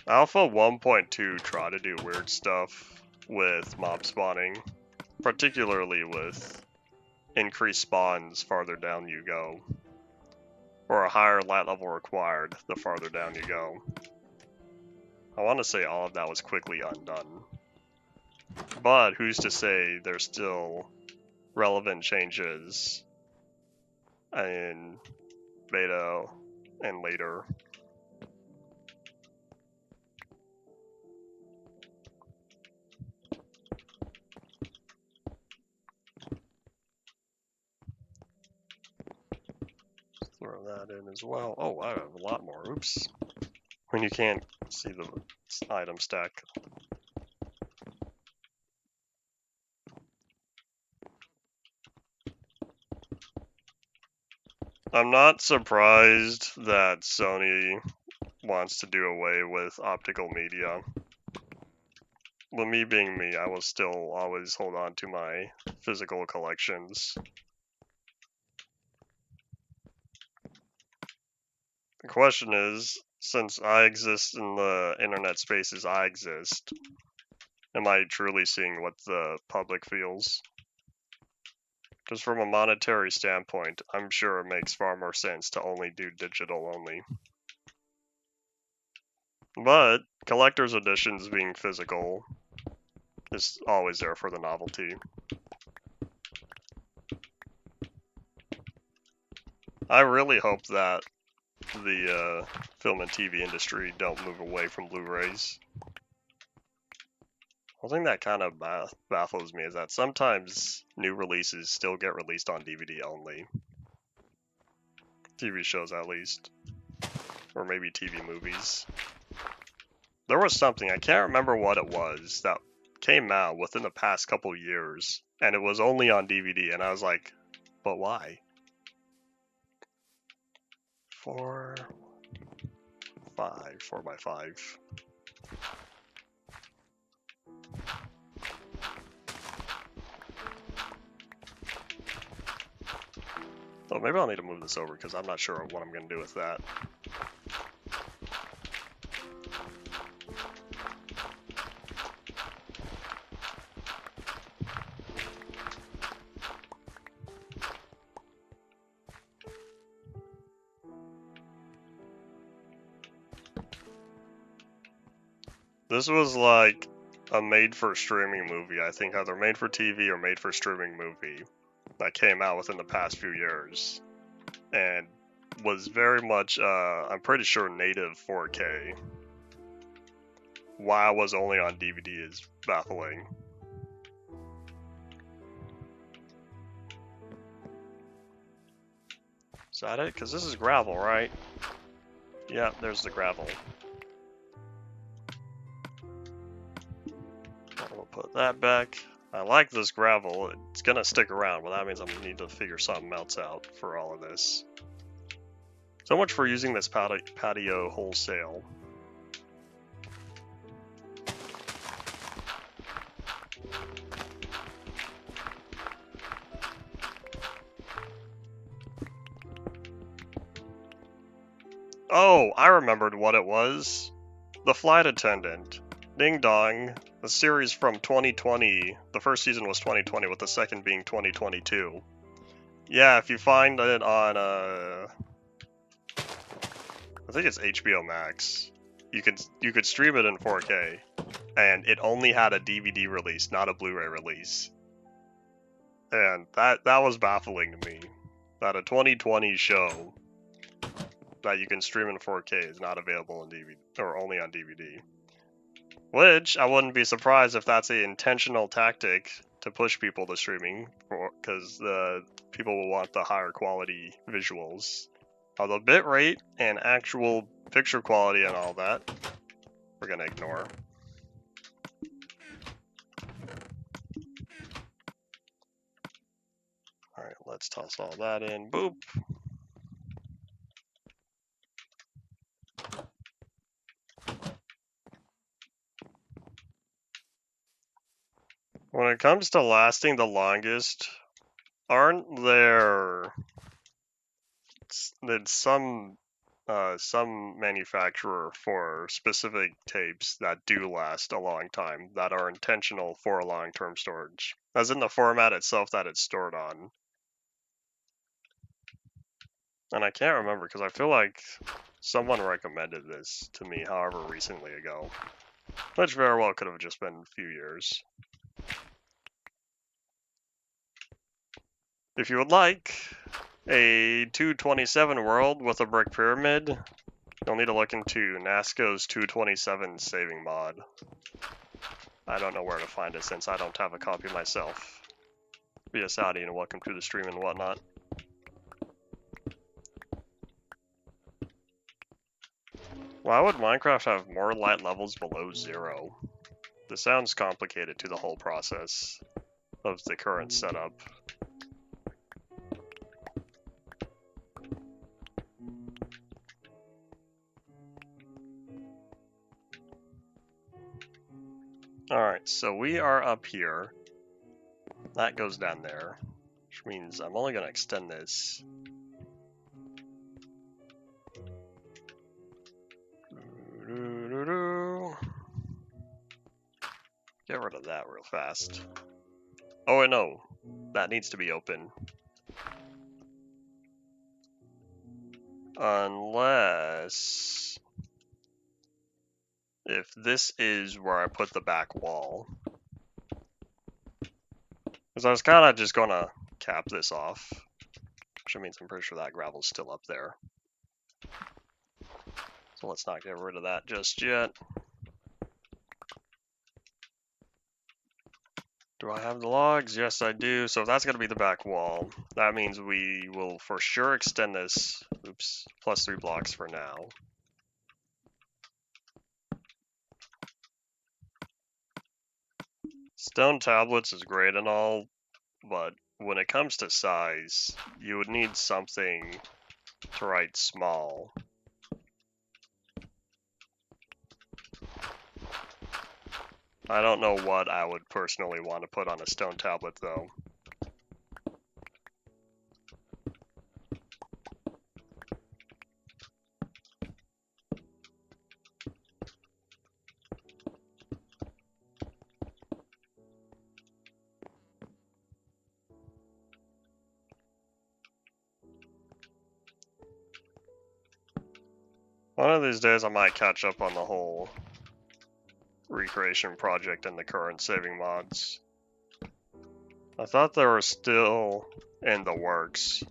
Alpha 1.2 tried to do weird stuff with mob spawning, particularly with increased spawns farther down you go, or a higher light level required the farther down you go. I want to say all of that was quickly undone, but who's to say there's still relevant changes in beta and later. Throw that in as well. Oh, I have a lot more. Oops. When you can't see the item stack. I'm not surprised that Sony wants to do away with optical media. But me being me, I will still always hold on to my physical collections. The question is, since I exist in the internet spaces I exist, am I truly seeing what the public feels? Because from a monetary standpoint, I'm sure it makes far more sense to only do digital only. But collector's editions being physical is always there for the novelty. I really hope that the film and TV industry don't move away from Blu-rays. One thing that kind of baffles me is that sometimes new releases still get released on DVD only. TV shows at least. Or maybe TV movies. There was something, I can't remember what it was, that came out within the past couple years, and it was only on DVD, and I was like, but why? 4x5. Oh, maybe I'll need to move this over because I'm not sure what I'm going to do with that. This was like a made-for-streaming movie, I think, either made-for-TV or made-for-streaming movie that came out within the past few years. And was very much, I'm pretty sure, native 4K. Why I was only on DVD is baffling. Is that it? Because this is gravel, right? Yeah, there's the gravel. We'll put that back. I like this gravel. It's gonna stick around, but that means I'm gonna need to figure something else out for all of this. So much for using this patio wholesale. Oh, I remembered what it was. The Flight Attendant. Ding dong. The series from 2020. The first season was 2020, with the second being 2022. Yeah, if you find it on, I think it's HBO Max. You could stream it in 4K, and it only had a DVD release, not a Blu-ray release. And that was baffling to me. That a 2020 show that you can stream in 4K is not available in DVD, or only on DVD. Which, I wouldn't be surprised if that's an intentional tactic to push people to streaming, because the people will want the higher quality visuals. Although bitrate and actual picture quality and all that, we're gonna ignore. Alright, let's toss all that in. Boop! When it comes to lasting the longest, aren't there some manufacturer for specific tapes that do last a long time, that are intentional for long-term storage, as in the format itself that it's stored on? And I can't remember, because I feel like someone recommended this to me however recently ago, which very well could have just been a few years. If you would like a 227 world with a brick pyramid, you'll need to look into Nasco's 227 saving mod. I don't know where to find it since I don't have a copy myself. Be a Saudi and welcome to the stream and whatnot. Why would Minecraft have more light levels below 0? This sounds complicated to the whole process of the current setup. Alright, so we are up here. That goes down there, which means I'm only going to extend this. Get rid of that real fast. Oh, wait, no. That needs to be open. Unless... if this is where I put the back wall. Because I was kind of just going to cap this off. Which means I'm pretty sure that gravel's still up there. So let's not get rid of that just yet. Do I have the logs? Yes, I do. So if that's going to be the back wall, that means we will for sure extend this, oops, plus 3 blocks for now. Stone tablets is great and all, but when it comes to size, you would need something to write small. I don't know what I would personally want to put on a stone tablet, though. One of these days I might catch up on the whole recreation project and the current saving mods. I thought they were still in the works.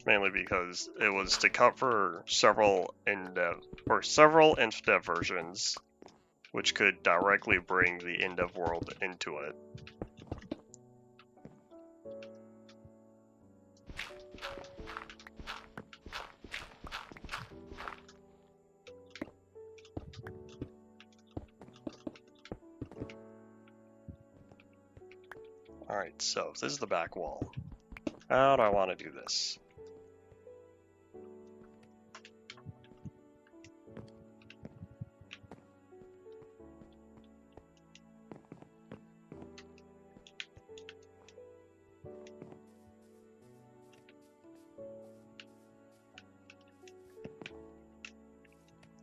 mainly because it was to cover several in-dev versions, which could directly bring the in-dev world into it. Alright, so this is the back wall. How do I want to do this?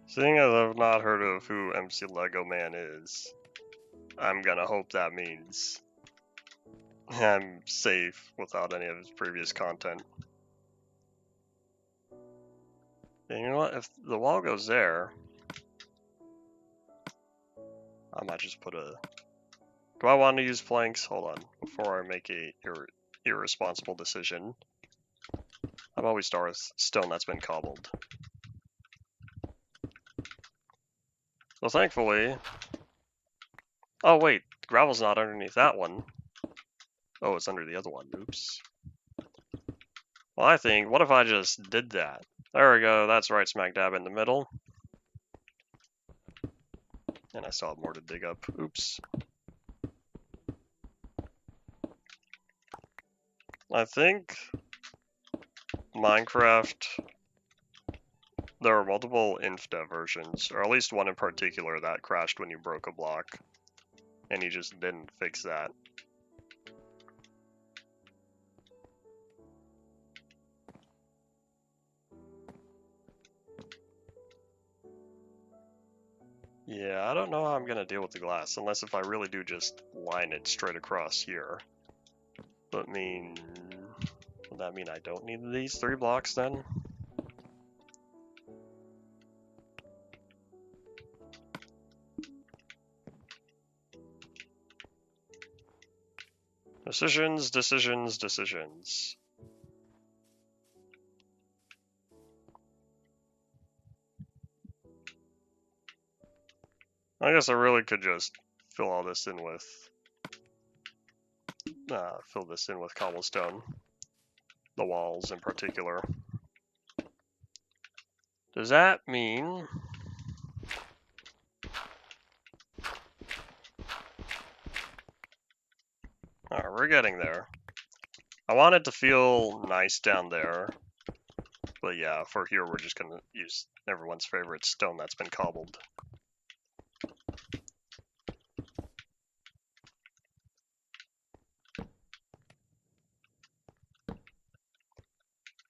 Seeing as I've not heard of who MC Lego Man is, I'm gonna hope that means I'm safe without any of his previous content. And you know what? If the wall goes there, I might just put a... Do I want to use planks? Hold on. Before I make a irresponsible decision, how about we start with stone that's been cobbled? So thankfully... Oh wait, gravel's not underneath that one. Oh, it's under the other one. Oops. Well, I think, what if I just did that? There we go, that's right smack dab in the middle. And I still have more to dig up. Oops. I think Minecraft, there are multiple InfDev versions, or at least one in particular that crashed when you broke a block, and you just didn't fix that. Yeah, I don't know how I'm gonna deal with the glass, unless if I really do just line it straight across here. But would that mean I don't need these 3 blocks then? Decisions, decisions, decisions. I guess I really could just fill all this in with cobblestone. The walls in particular. Does that mean... Alright, we're getting there. I want it to feel nice down there. But yeah, for here we're just gonna use everyone's favorite stone that's been cobbled.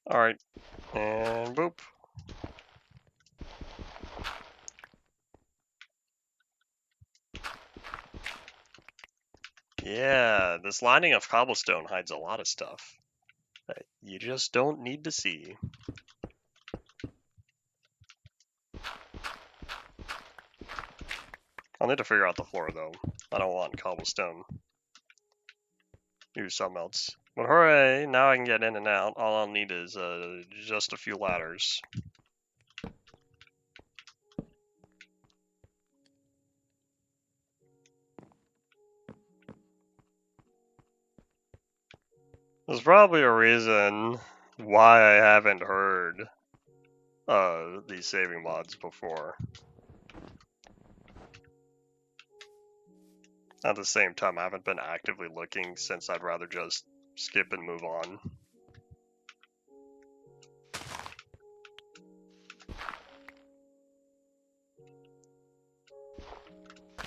Alright, and boop. Yeah, this lining of cobblestone hides a lot of stuff that you just don't need to see. I'll need to figure out the floor though. I don't want cobblestone. Use something else. But hooray, now I can get in and out. All I'll need is just a few ladders. There's probably a reason why I haven't heard these saving mods before. At the same time, I haven't been actively looking since I'd rather just skip and move on.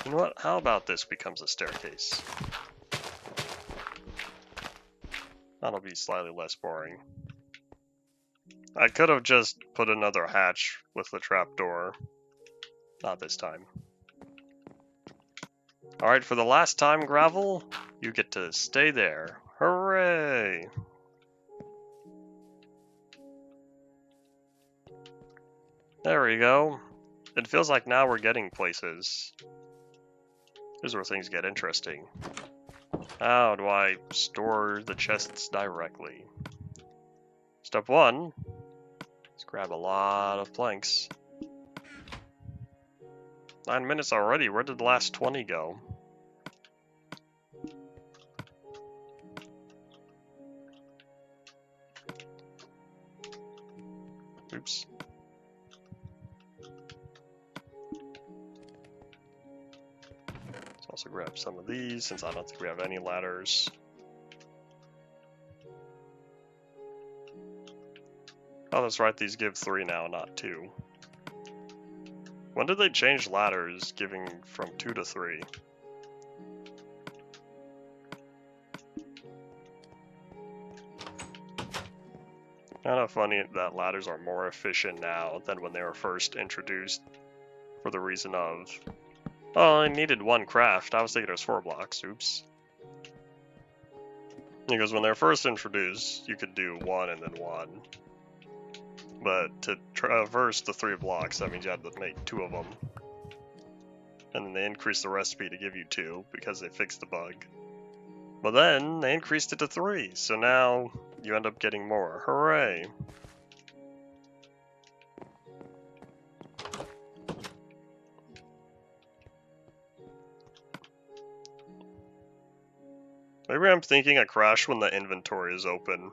You know what? How about this becomes a staircase? That'll be slightly less boring. I could have just put another hatch with the trapdoor. Not this time. Alright, for the last time, Gravel, you get to stay there. Hooray! There we go. It feels like now we're getting places. Here's where things get interesting. How do I store the chests directly? Step 1, let's grab a lot of planks. 9 minutes already, where did the last 20 go? Oops. Let's also grab some of these, since I don't think we have any ladders. Oh, that's right, these give 3 now, not 2. When did they change ladders, giving from 2 to 3? Kind of funny that ladders are more efficient now than when they were first introduced, for the reason of, oh, I needed 1 craft. I was thinking it was 4 blocks. Oops. Because when they were first introduced, you could do 1 and then 1. But to traverse the 3 blocks, that means you had to make 2 of them. And then they increased the recipe to give you 2 because they fixed the bug. But then they increased it to 3, so now you end up getting more. Hooray! Maybe I'm thinking a crash when the inventory is open.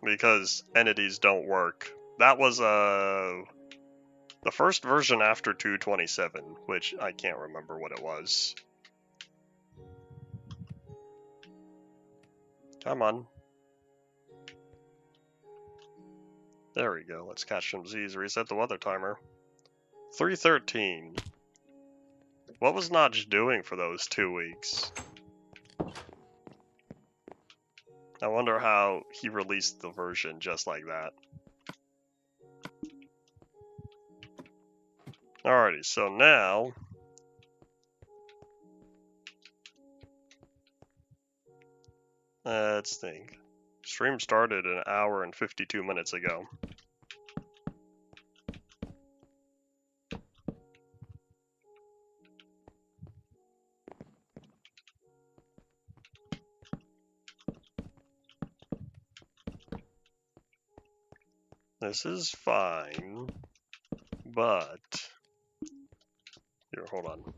Because entities don't work. That was the first version after 2.27, which I can't remember what it was. Come on. There we go. Let's catch some Z's. Reset the weather timer. 3:13. What was Notch doing for those 2 weeks? I wonder how he released the version just like that. Alrighty, so now... let's think. Stream started an hour and 52 minutes ago. This is fine, but... Here, hold on.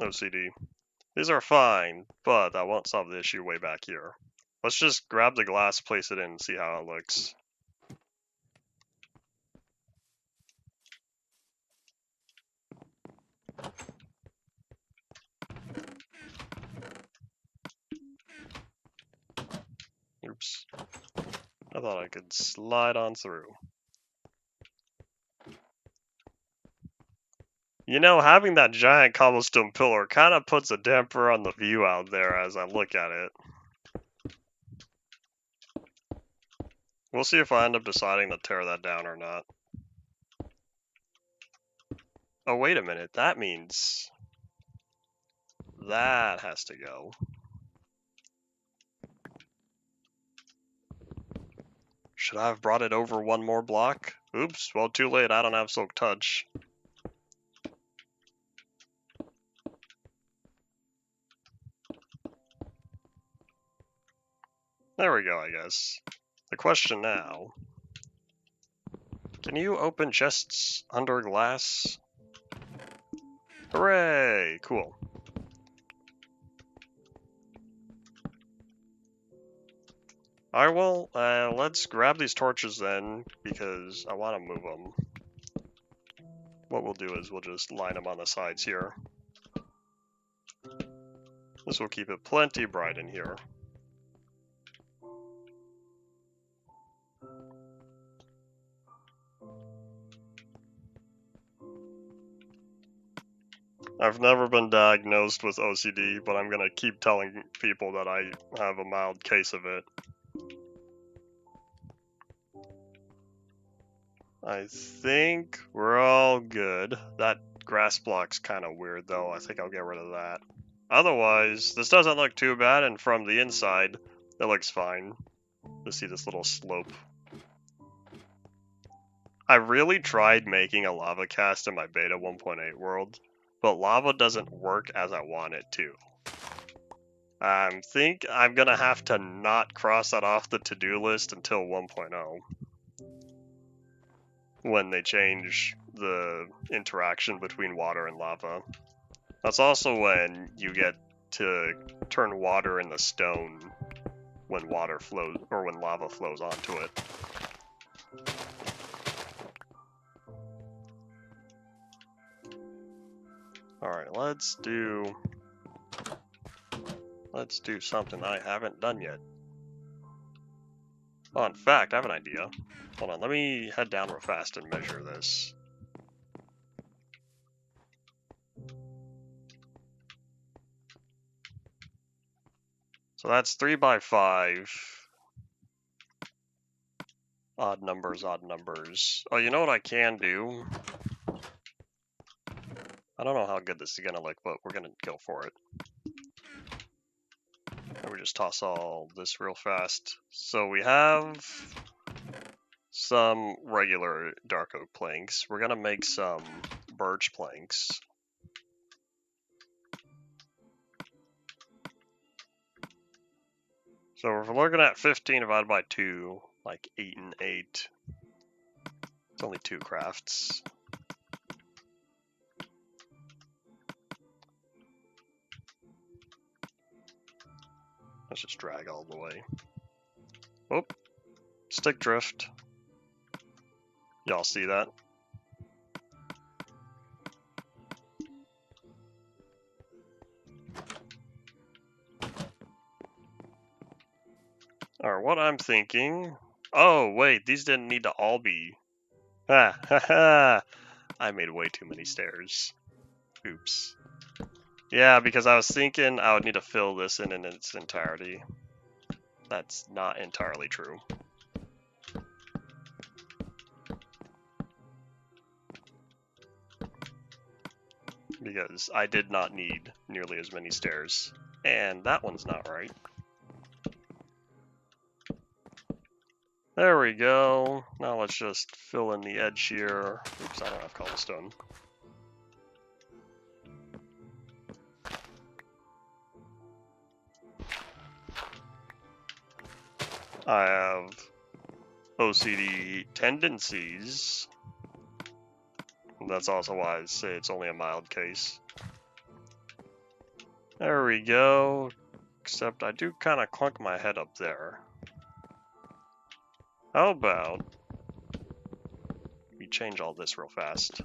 OCD. These are fine, but that won't solve the issue way back here. Let's just grab the glass, place it in, and see how it looks. Oops. I thought I could slide on through. You know, having that giant cobblestone pillar kind of puts a damper on the view out there as I look at it. We'll see if I end up deciding to tear that down or not. Oh, wait a minute. That means that has to go. Should I have brought it over 1 more block? Oops, well, too late. I don't have Silk Touch. There we go, I guess. The question now... Can you open chests under glass? Hooray! Cool. Alright, well, let's grab these torches then, because I want to move them. What we'll do is we'll just line them on the sides here. This will keep it plenty bright in here. I've never been diagnosed with OCD, but I'm gonna keep telling people that I have a mild case of it. I think we're all good. That grass block's kind of weird though. I think I'll get rid of that. Otherwise, this doesn't look too bad, and from the inside, it looks fine. To see this little slope. I really tried making a lava cast in my beta 1.8 world, but lava doesn't work as I want it to. I think I'm gonna have to not cross that off the to-do list until 1.0. When they change the interaction between water and lava. That's also when you get to turn water into stone when water flows, or when lava flows onto it. Alright, let's do something I haven't done yet. Oh, in fact, I have an idea. Hold on, let me head down real fast and measure this. So that's 3 by 5. Odd numbers, odd numbers. Oh, you know what I can do? I don't know how good this is gonna look, but we're gonna go for it. And we just toss all this real fast. So we have some regular dark oak planks. We're gonna make some birch planks. So if we're looking at 15 divided by 2, like 8 and 8. It's only 2 crafts. Let's just drag all the way. Oop. Stick drift. Y'all see that? Alright, what I'm thinking... Oh, wait, these didn't need to all be... Ha ha ha! I made way too many stairs. Oops. Yeah, because I was thinking I would need to fill this in its entirety. That's not entirely true. Because I did not need nearly as many stairs. And that one's not right. There we go. Now let's just fill in the edge here. Oops, I don't have cobblestone. I have OCD tendencies. That's also why I say it's only a mild case. There we go. Except I do kind of clunk my head up there. How about we change all this real fast?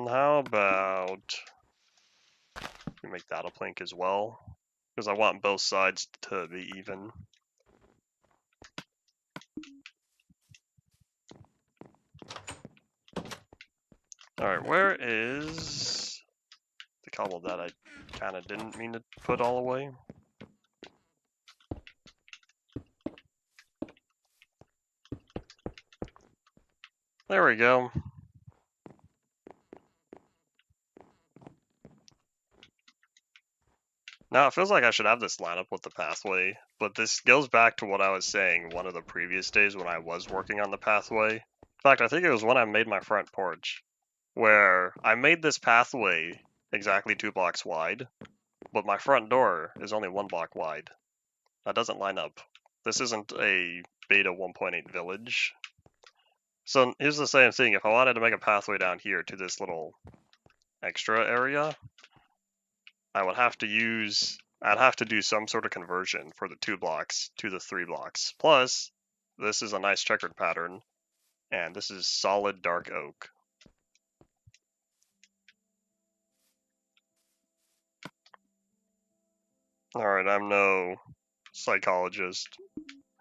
How about we make that a plank as well? Because I want both sides to be even. Alright, where is the cobble that I kind of didn't mean to put all away? There we go. Now, it feels like I should have this line up with the pathway, but this goes back to what I was saying one of the previous days when I was working on the pathway. In fact, I think it was when I made my front porch, where I made this pathway exactly 2 blocks wide, but my front door is only 1 block wide. That doesn't line up. This isn't a beta 1.8 village. So here's the same thing. If I wanted to make a pathway down here to this little extra area, I'd have to do some sort of conversion for the 2 blocks to the 3 blocks. Plus, this is a nice checkered pattern, and this is solid dark oak. Alright, I'm no psychologist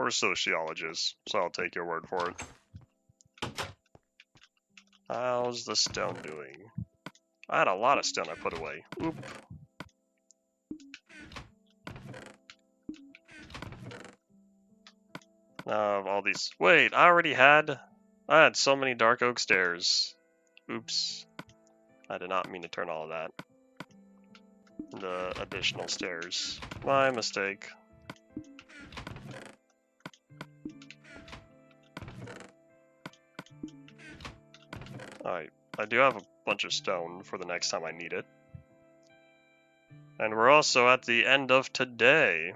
or sociologist, so I'll take your word for it. How's the stone doing? I had a lot of stone I put away. Oop. All these... Wait, I had so many dark oak stairs. Oops. I did not mean to turn all of that. The additional stairs. My mistake. I do have a bunch of stone for the next time I need it. And we're also at the end of today,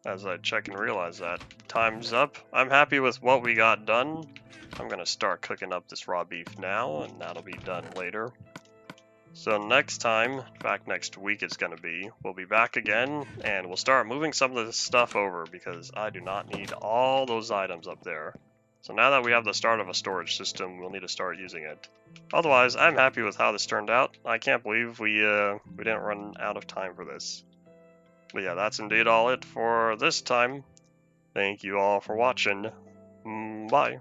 as I check and realize that. Time's up. I'm happy with what we got done. I'm gonna start cooking up this raw beef now, and that'll be done later. So next time, in fact next week it's gonna be, we'll be back again, and we'll start moving some of this stuff over, because I do not need all those items up there. So now that we have the start of a storage system, we'll need to start using it. Otherwise, I'm happy with how this turned out. I can't believe we didn't run out of time for this. But yeah, that's indeed all it for this time. Thank you all for watching. Bye.